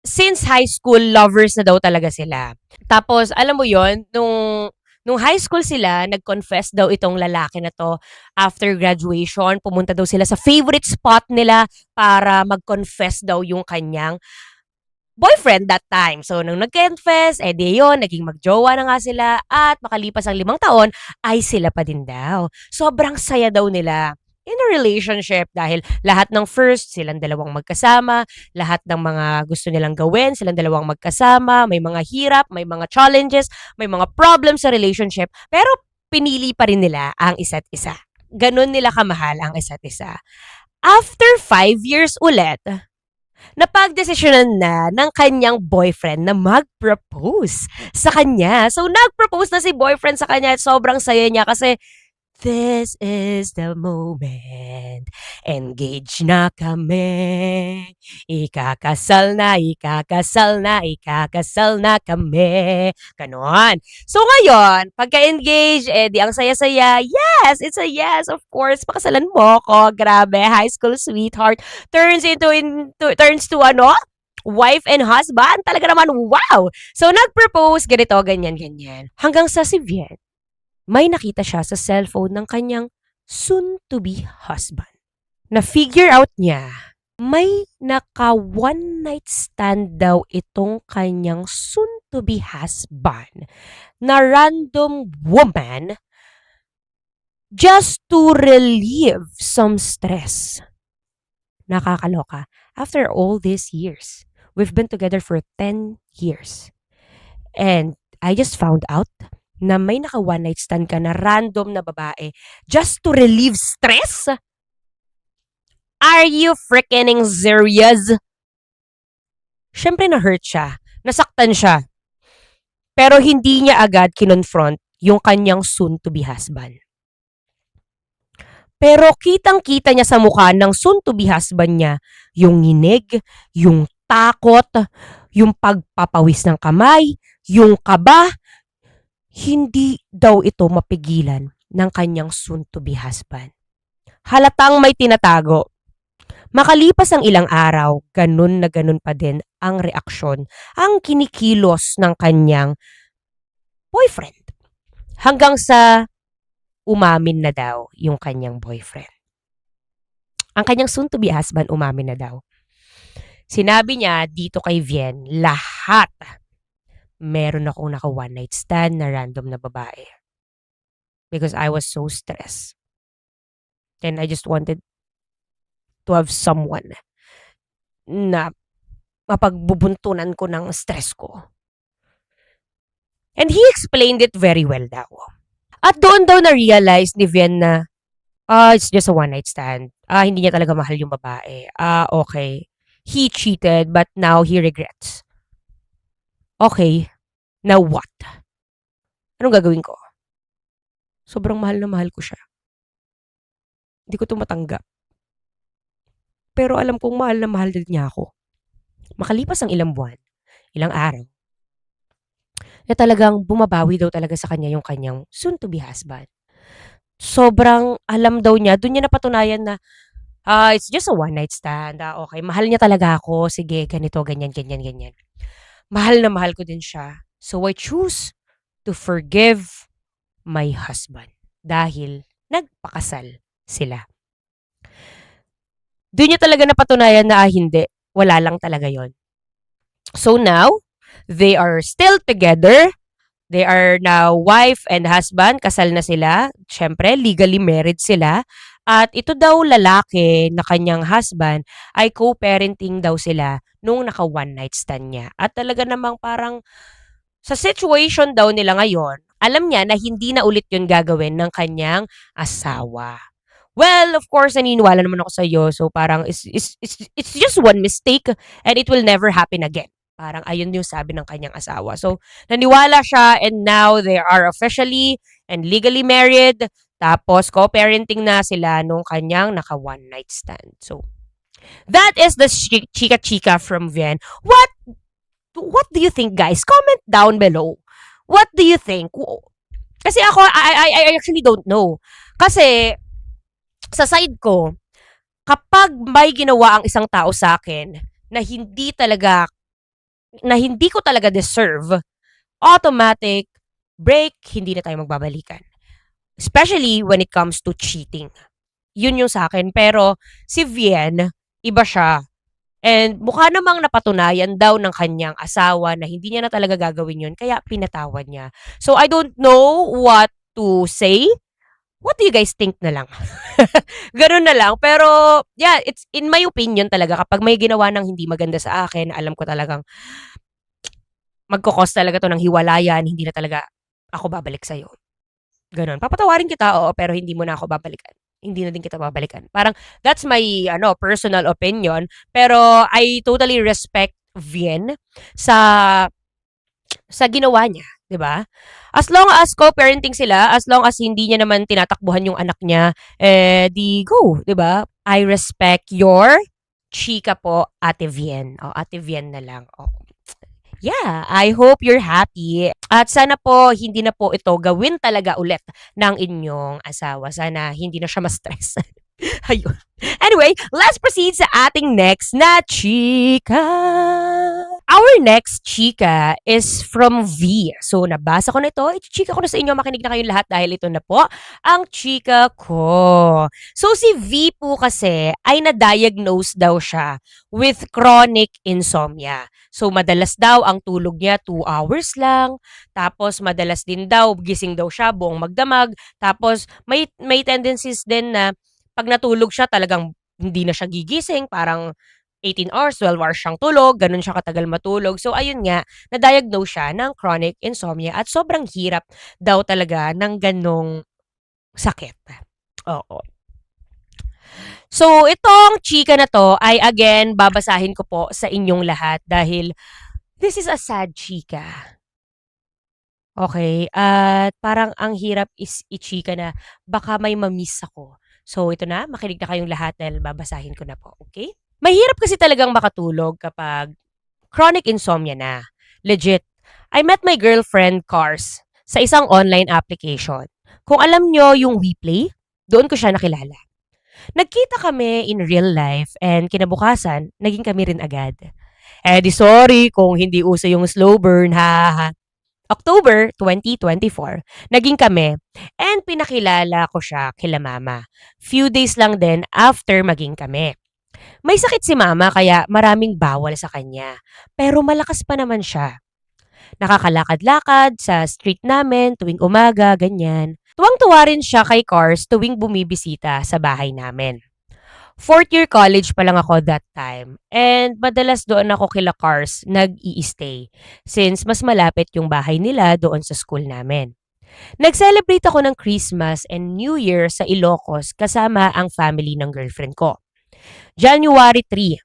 since high school, lovers na daw talaga sila. Tapos, alam mo yon nung high school sila, nag-confess daw itong lalaki na to after graduation. Pumunta daw sila sa favorite spot nila para mag-confess daw yung kanyang boyfriend that time. So, nung nag-confess, di yun, naging magjowa na nga sila at makalipas ang 5 taon, ay sila pa din daw. Sobrang saya daw nila in a relationship dahil lahat ng first, silang dalawang magkasama, lahat ng mga gusto nilang gawin, silang dalawang magkasama, may mga hirap, may mga challenges, may mga problems sa relationship, pero pinili pa rin nila ang isa't isa. Ganon nila kamahal ang isa't isa. After 5 years ulit, napagdesisyonan na ng kanyang boyfriend na mag-propose sa kanya. So, nag-propose na si boyfriend sa kanya at sobrang saya niya kasi this is the moment. Engage na kami. Ikakasal na, ikakasal na, ikakasal na kami. Ganon. So ngayon, pagka-engage, di ang saya-saya. Yes, it's a yes, of course. Pakasalan mo ko. Grabe, high school sweetheart. Turns to ano? Wife and husband. Talaga naman, wow! So, nag-propose, ganito, ganyan, ganyan. Hanggang sa si Viet, may nakita siya sa cellphone ng kanyang soon-to-be husband. Na-figure out niya, may naka one night stand daw itong kanyang soon-to-be husband na random woman just to relieve some stress. Nakakaloka. After all these years, we've been together for 10 years. And I just found out na may naka one night stand ka na random na babae just to relieve stress? Are you freaking serious? Siyempre na-hurt siya. Nasaktan siya. Pero hindi niya agad kinonfront yung kanyang soon-to-be husband. Pero kitang-kita niya sa mukha ng soon-to-be husband niya yung nginig, yung takot, yung pagpapawis ng kamay, yung kaba. Hindi daw ito mapigilan ng kanyang soon-to-be husband. Halatang may tinatago. Makalipas ang ilang araw, ganun na ganun pa din ang reaksyon, ang kinikilos ng kanyang boyfriend. Hanggang sa umamin na daw yung kanyang boyfriend. Ang kanyang soon-to-be husband umamin na daw. Sinabi niya dito kay Vien, lahat meron akong naka one night stand na random na babae. Because I was so stressed. And I just wanted to have someone na mapagbubuntunan ko ng stress ko. And he explained it very well daw. At doon daw na-realize ni Vian na, it's just a one night stand. Hindi niya talaga mahal yung babae. Okay. He cheated but now he regrets. Okay, now what? Anong gagawin ko? Sobrang mahal na mahal ko siya. Hindi ko 'to matanggap. Pero alam kong mahal na mahal din niya ako. Makalipas ang ilang buwan, ilang araw, na talagang bumabawi daw talaga sa kanya yung kanyang soon to be husband. Sobrang alam daw niya, dun niya napatunayan na, it's just a one night stand. Okay, mahal niya talaga ako. Sige, ganito, ganyan, ganyan, ganyan. Mahal na mahal ko din siya. So I choose to forgive my husband dahil nagpakasal sila. Doon niya talaga napatunayan na hindi, wala lang talaga yon. So now, they are still together. They are now wife and husband, kasal na sila. Siyempre, legally married sila. At ito daw lalaki na kanyang husband ay co-parenting daw sila nung naka one night stand niya. At talaga namang parang sa situation daw nila ngayon, alam niya na hindi na ulit yun gagawin ng kanyang asawa. Well, of course, naniniwala naman ako sa iyo. So parang it's just one mistake and it will never happen again. Parang ayun yung sabi ng kanyang asawa. So naniwala siya and now they are officially and legally married. Tapos co-parenting na sila nung kanyang naka one night stand. So that is the chika-chika from Vian. What do you think, guys? Comment down below. What do you think? Kasi ako, I actually don't know. Kasi sa side ko, kapag may ginawa ang isang tao sa akin na hindi ko talaga deserve, automatic break, hindi na tayo magbabalikan. Especially when it comes to cheating. Yun yung sa akin. Pero si Vian, iba siya. And mukha namang napatunayan daw ng kanyang asawa na hindi niya na talaga gagawin yun, kaya pinatawad niya. So I don't know what to say. What do you guys think na lang? Ganun na lang. Pero, yeah, it's in my opinion talaga, kapag may ginawa ng hindi maganda sa akin, alam ko talagang magkakos talaga to ng hiwalayan, hindi na talaga ako babalik sa'yo. Ganun. Papatawarin kita, oo, pero hindi mo na ako babalikan. Hindi na din kita babalikan. Parang, that's my, personal opinion. Pero, I totally respect Vien sa ginawa niya, 'di ba? As long as co-parenting sila, as long as hindi niya naman tinatakbuhan yung anak niya, di go, 'di ba? I respect your chika po, Ate Vien. Ate Vien na lang. Yeah, I hope you're happy. At sana po hindi na po ito gawin talaga ulit ng inyong asawa. Sana hindi na siya ma-stress. Ayun. Anyway, let's proceed sa ating next na chika. Our next chika is from V. So, nabasa ko na ito. I-chika ko na sa inyo. Makinig na kayong lahat dahil ito na po ang chika ko. So, si V po kasi ay na-diagnose daw siya with chronic insomnia. So, madalas daw ang tulog niya 2 hours lang. Tapos, madalas din daw, gising daw siya buong magdamag. Tapos, may tendencies din na pag natulog siya talagang hindi na siya gigising. Parang 18 hours, 12 hours siyang tulog, ganun siya katagal matulog. So, ayun nga, na-diagnose siya ng chronic insomnia at sobrang hirap daw talaga ng ganong sakit. Oo. So, itong chika na to ay again, babasahin ko po sa inyong lahat dahil this is a sad chika. Okay, at parang ang hirap is i-chika na baka may ma-miss ako. So, ito na, makinig na kayong lahat dahil babasahin ko na po, okay? Mahirap kasi talagang makatulog kapag chronic insomnia na. Legit. I met my girlfriend, Cars, sa isang online application. Kung alam nyo yung WePlay, doon ko siya nakilala. Nagkita kami in real life and kinabukasan, naging kami rin agad. Di sorry kung hindi uso yung slow burn, ha. October 2024, naging kami and pinakilala ko siya kila mama. Few days lang din after maging kami. May sakit si mama kaya maraming bawal sa kanya. Pero malakas pa naman siya. Nakakalakad-lakad sa street namin tuwing umaga, ganyan. Tuwang-tuwa rin siya kay Cars tuwing bumibisita sa bahay namin. 4th year college pa lang ako that time. And madalas doon ako kila Cars nag-i-stay since mas malapit yung bahay nila doon sa school namin. Nag-celebrate ako ng Christmas and New Year sa Ilocos kasama ang family ng girlfriend ko. January 3,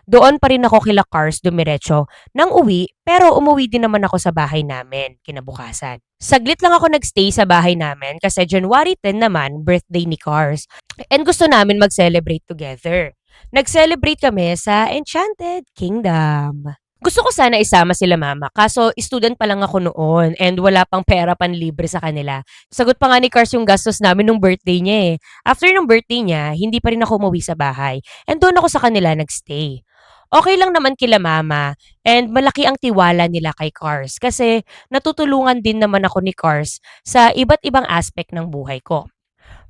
doon pa rin ako kila Cars dumiretso nang uwi pero umuwi din naman ako sa bahay namin kinabukasan. Saglit lang ako nagstay sa bahay namin kasi January 10 naman birthday ni Cars and gusto namin mag-celebrate together. Nag-celebrate kami sa Enchanted Kingdom. Gusto ko sana isama sila mama kaso student pa lang ako noon and wala pang pera panlibre sa kanila. Sagot pa nga ni Cars yung gastos namin nung birthday niya eh. After nung birthday niya, hindi pa rin ako umuwi sa bahay. And doon ako sa kanila nagstay. Okay lang naman kila mama and malaki ang tiwala nila kay Cars kasi natutulungan din naman ako ni Cars sa iba't ibang aspect ng buhay ko.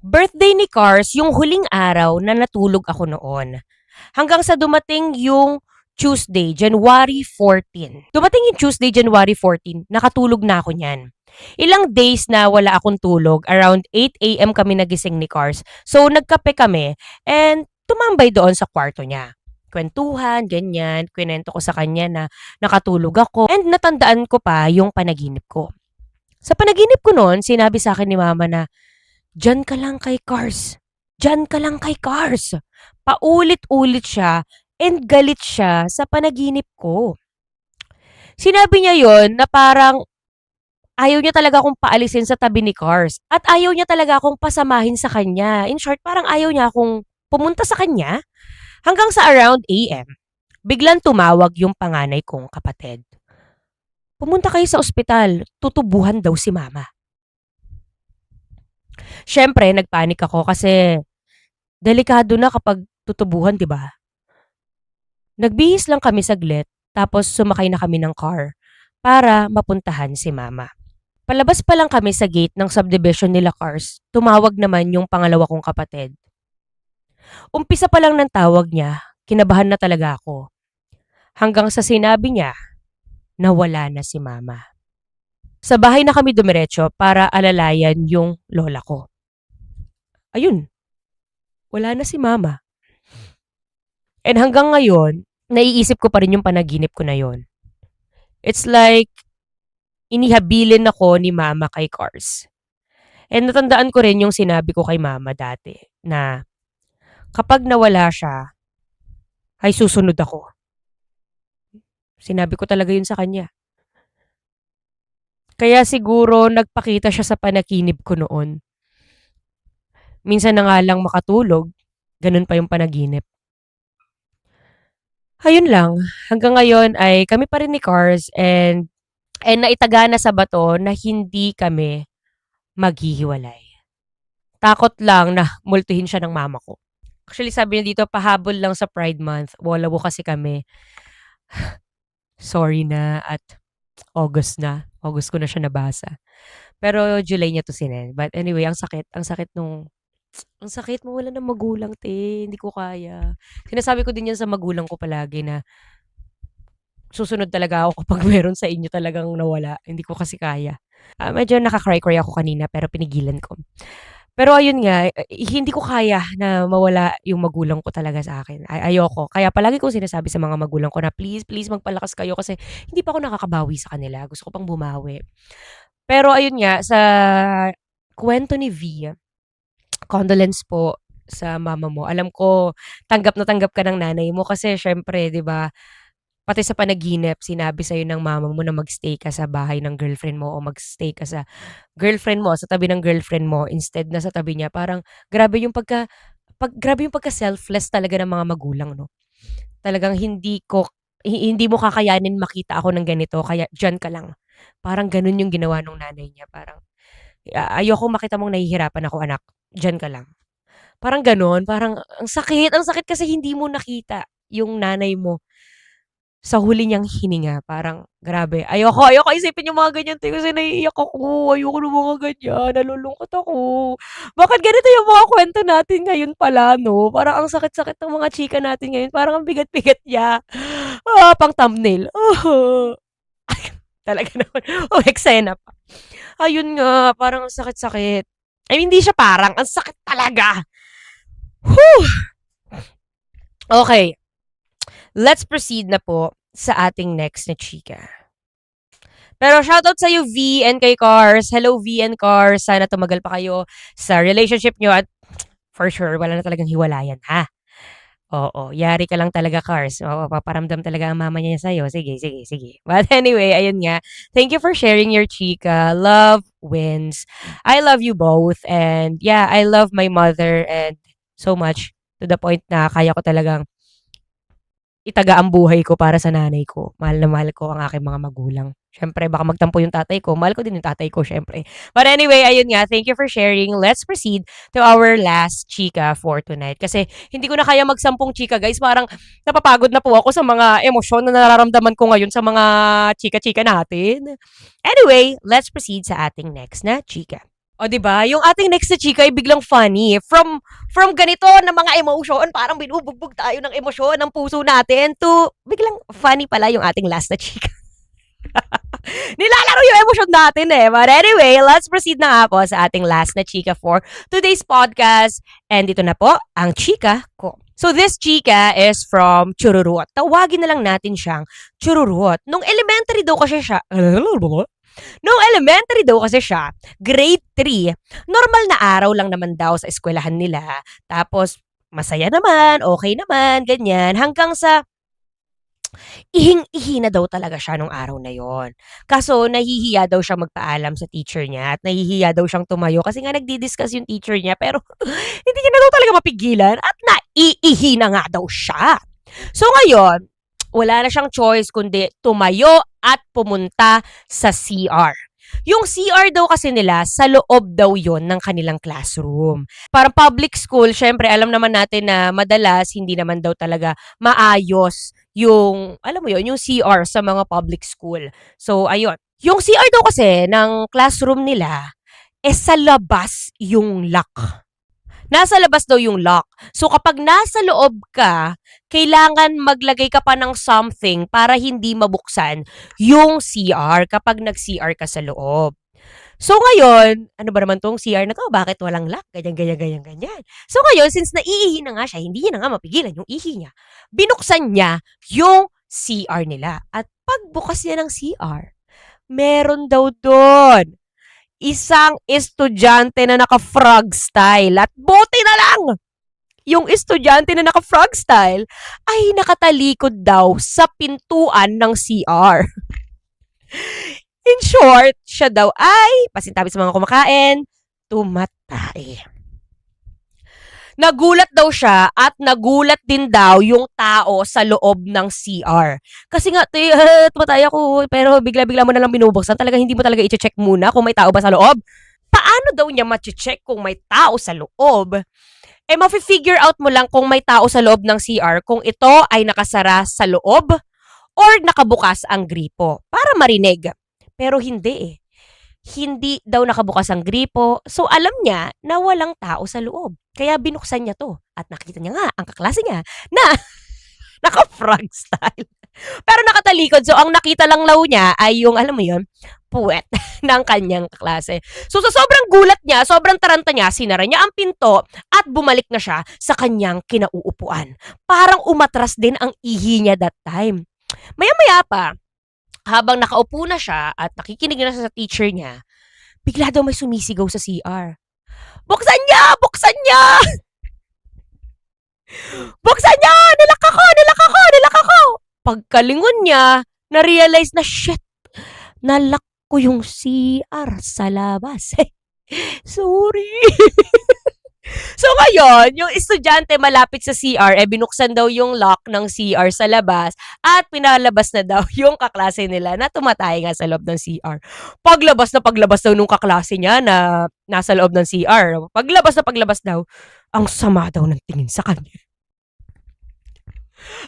Birthday ni Cars yung huling araw na natulog ako noon. Hanggang sa dumating yung Tuesday, January 14. Dumating yung Tuesday, January 14, nakatulog na ako niyan. Ilang days na wala akong tulog, around 8 a.m. kami nagising ni Cars. So, nagkape kami and tumambay doon sa kwarto niya. Kwentuhan, ganyan, kwento ko sa kanya na nakatulog ako and natandaan ko pa yung panaginip ko. Sa panaginip ko noon, sinabi sa akin ni mama na, "Diyan ka lang kay Cars. Diyan ka lang kay Cars." Paulit-ulit siya and galit siya sa panaginip ko. Sinabi niya yon na parang ayaw niya talaga akong paalisin sa tabi ni Cars at ayaw niya talaga akong pasamahin sa kanya. In short, parang ayaw niya akong pumunta sa kanya hanggang sa around AM. Biglang tumawag yung panganay kong kapatid. "Pumunta kayo sa ospital, tutubuhan daw si mama." Siyempre, nagpanik ako kasi delikado na kapag tutubuhan, 'di ba? Nagbihis lang kami saglit, tapos sumakay na kami ng car para mapuntahan si mama. Palabas pa lang kami sa gate ng subdivision nila Cars, tumawag naman yung pangalawa kong kapatid. Umpisa pa lang ng tawag niya, kinabahan na talaga ako. Hanggang sa sinabi niya na wala na si mama. Sa bahay na kami dumiretso para alalayan yung lola ko. Ayun, wala na si mama. And hanggang ngayon, naiisip ko pa rin yung panaginip ko na yon. It's like, inihabilin ako ni mama kay Cars. And natandaan ko rin yung sinabi ko kay mama dati na kapag nawala siya, ay susunod ako. Sinabi ko talaga yun sa kanya. Kaya siguro nagpakita siya sa panaginip ko noon. Minsan na nga lang makatulog, ganun pa yung panaginip. Ayun lang, hanggang ngayon ay kami pa rin ni Cars and naitaga na sa bato na hindi kami maghihiwalay. Takot lang na multuhin siya ng mama ko. Actually, sabi niya dito, pahabol lang sa Pride Month. Walawo kasi kami. Sorry na at August na. August ko na siya nabasa. Pero July niya to sinend. But anyway, ang sakit. Ang sakit mawalan ng magulang, te. Hindi ko kaya. Sinasabi ko din yan sa magulang ko palagi na susunod talaga ako kapag meron sa inyo talagang nawala. Hindi ko kasi kaya. Medyo nakakry-cry ako kanina pero pinigilan ko. Pero ayun nga, hindi ko kaya na mawala yung magulang ko talaga sa akin. Ayoko. Kaya palagi kong sinasabi sa mga magulang ko na please, please magpalakas kayo kasi hindi pa ako nakakabawi sa kanila. Gusto ko pang bumawi. Pero ayun nga, sa kwento ni V, condolence po sa mama mo. Alam ko, tanggap na tanggap ka ng nanay mo kasi syempre, di ba, pati sa panaginip, sinabi sa'yo ng mama mo na magstay ka sa bahay ng girlfriend mo o magstay ka sa girlfriend mo, sa tabi ng girlfriend mo instead na sa tabi niya. Parang grabe yung pagka-selfless talaga ng mga magulang, no? Talagang hindi mo kakayanin makita ako ng ganito, kaya diyan ka lang. Parang ganun yung ginawa nung nanay niya. Parang, ayoko makita mong nahihirapan ako, anak. Diyan ka lang. Parang gano'n, parang ang sakit kasi hindi mo nakita yung nanay mo sa huli niyang hininga. Parang grabe, ayoko isipin yung mga ganyan te kasi naiiyak ako, ayoko ng mga ganyan, nalulungkot ako. Bakit ganito yung mga kwento natin ngayon pala 'no, parang ang sakit-sakit ng mga chika natin ngayon, parang ang bigat-bigat niya. Pang thumbnail. Talaga naman, eksena pa. Ayun nga, parang ang sakit-sakit. I mean, hindi siya parang, ang sakit talaga. Whew! Okay, let's proceed na po sa ating next na chika. Pero shoutout sa'yo, V, and kay Cars. Hello, V and Cars. Sana tumagal pa kayo sa relationship nyo at for sure, wala na talagang hiwalayan, ha? Oo, yari ka lang talaga, Cars. Oo, paparamdam talaga ang mama niya sa'yo. Sige, sige, sige. But anyway, ayun nga. Thank you for sharing your chika. Love wins. I love you both. And yeah, I love my mother and so much to the point na kaya ko talagang itaga ang buhay ko para sa nanay ko. Mahal na mahal ko ang aking mga magulang. Siyempre, baka magtampo yung tatay ko. Mahal ko din yung tatay ko, siyempre. But anyway, ayun nga. Thank you for sharing. Let's proceed to our last chika for tonight. Kasi hindi ko na kaya magsampung chika, guys. Parang napapagod na po ako sa mga emosyon na nararamdaman ko ngayon sa mga chika-chika natin. Anyway, let's proceed sa ating next na chika. O, 'di ba? Yung ating next na chika ay biglang funny. From ganito na mga emotion, parang binubugbog tayo ng emosyon ng puso natin to biglang funny pala yung ating last na chika. Nilalaro yung emosyon natin eh. But anyway, let's proceed na nga po sa ating last na chika for today's podcast. And ito na po ang chika ko. So this chika is from Chururut. Tawagin na lang natin siyang Chururut. Nung elementary daw kasi siya, grade 3, normal na araw lang naman daw sa eskwelahan nila. Tapos, masaya naman, okay naman, ganyan. Hanggang sa, ihing-ihi na daw talaga siya nung araw na yon. Kaso, nahihiya daw siya magpaalam sa teacher niya at nahihiya daw siyang tumayo kasi nga nagdi-discuss yung teacher niya pero hindi niya na daw talaga mapigilan at naiihi na nga daw siya. So ngayon, wala na siyang choice kundi tumayo at pumunta sa CR. Yung CR daw kasi nila, sa loob daw yon ng kanilang classroom. Parang public school, syempre alam naman natin na madalas hindi naman daw talaga maayos yung, alam mo yon, yung CR sa mga public school. So, ayun. Yung CR daw kasi ng classroom nila, sa labas yung lock. Nasa labas daw yung lock. So, kapag nasa loob ka, kailangan maglagay ka pa ng something para hindi mabuksan yung CR kapag nag-CR ka sa loob. So, ngayon, ano ba naman tong CR na to? Bakit walang lock? Ganyan, ganyan, ganyan, ganyan. So, ngayon, since naiihi na nga siya, hindi niya na nga mapigilan yung ihi niya. Binuksan niya yung CR nila. At pagbukas niya ng CR, meron daw doon isang estudyante na naka-frog style. At buti na lang, yung estudyante na naka-frog style ay nakatalikod daw sa pintuan ng CR. In short, siya daw ay, pasintabi sa mga kumakain, tumatay. Nagulat daw siya at nagulat din daw yung tao sa loob ng CR. Kasi nga, tumatay ako, pero bigla-bigla mo na lang binubuksan. Talaga hindi mo talaga i-check muna kung may tao ba sa loob. Paano daw niya ma-check kung may tao sa loob? Mafi-figure out mo lang kung may tao sa loob ng CR kung ito ay nakasara sa loob or nakabukas ang gripo para marinig. Pero hindi eh. Hindi daw nakabukas ang gripo, so alam niya na walang tao sa loob. Kaya binuksan niya to. At nakita niya nga ang kaklase niya na naka-frog style. Pero nakatalikod. So, ang nakita lang law niya ay yung, alam mo yun, puwet ng kanyang kaklase. So, sa sobrang gulat niya, sobrang taranta niya, sinara niya ang pinto at bumalik na siya sa kanyang kinauupuan. Parang umatras din ang ihi niya that time. Maya-maya pa, habang nakaupo na siya at nakikinig na siya sa teacher niya, bigla daw may sumisigaw sa CR. Buksan niya! Buksan niya! Buksan niya! Nilak ako! Nilak ako! Nilak ako! Pagkalingon niya, na-realize na, shit, nalak ko yung CR sa labas. Sorry. So ngayon, yung estudyante malapit sa CR, binuksan daw yung lock ng CR sa labas at pinalabas na daw yung kaklase nila na tumatay nga sa loob ng CR. Paglabas daw nung kaklase niya na nasa loob ng CR. Paglabas daw, ang sama daw ng tingin sa kanya.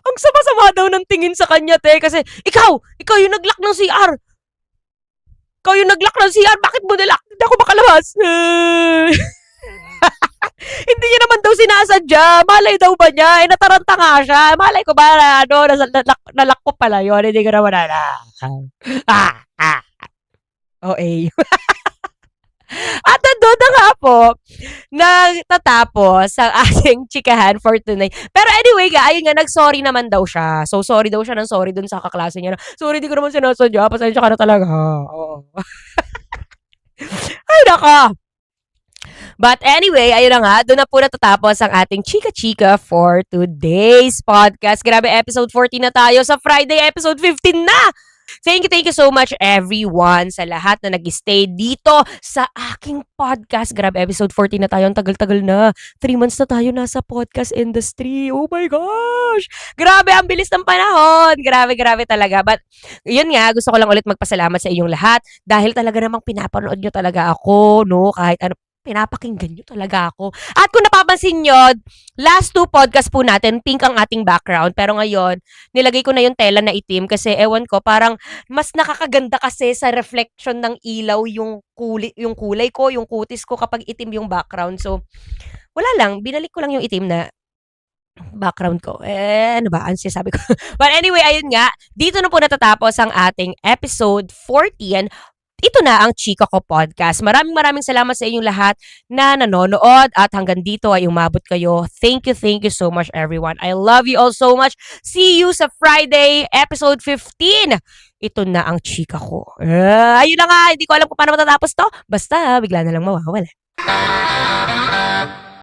Ang sama-sama daw ng tingin sa kanya, te. Kasi, ikaw yung nag-lock ng CR. Ikaw yung nag-lock ng CR. Bakit mo nilak? Hindi ako makalabas. Hindi niya naman daw sinasadya. Malay daw ba niya? Nataranta nga siya. Malay ko ba na, nalak ko pala yun. Hindi ko naman na. OA. At nandun na nga po, nagtatapos ang ating chikahan for tonight. Pero anyway nga, ayun nga, nag-sorry naman daw siya. So, sorry daw siya ng sorry dun sa kaklase niya na, sorry, di ko naman sinasadya, pasensya ka na talaga. Oo. Ay, naka. But anyway, ayun na nga, doon na po natatapos ang ating chika-chika for today's podcast. Grabe, episode 14 na tayo. Sa Friday, episode 15 na! Thank you so much everyone sa lahat na nag-stay dito sa aking podcast. Grabe, episode 14 na tayo. Ang tagal-tagal na. 3 months na tayo nasa podcast industry. Oh my gosh! Grabe, ang bilis ng panahon. Grabe, grabe talaga. But, yun nga, gusto ko lang ulit magpasalamat sa inyong lahat dahil talaga namang pinapanood nyo talaga ako, no? Kahit ano, pinapakinggan nyo talaga ako. At kung napapansin nyo, last 2 podcast po natin, pink ang ating background. Pero ngayon, nilagay ko na yung tela na itim kasi ewan ko, parang mas nakakaganda kasi sa reflection ng ilaw yung kulay ko, yung kutis ko kapag itim yung background. So, wala lang, binalik ko lang yung itim na background ko. Ano ba? Ano sinasabi ko? But anyway, ayun nga, dito na po natatapos ang ating episode 14. Ito na ang Chika Ko Podcast. Maraming salamat sa inyong lahat na nanonood at hanggang dito ay umabot kayo. Thank you so much everyone. I love you all so much. See you sa Friday, episode 15. Ito na ang Chika Ko. Ayun na nga, hindi ko alam kung paano matatapos to. Basta, bigla na lang mawawala.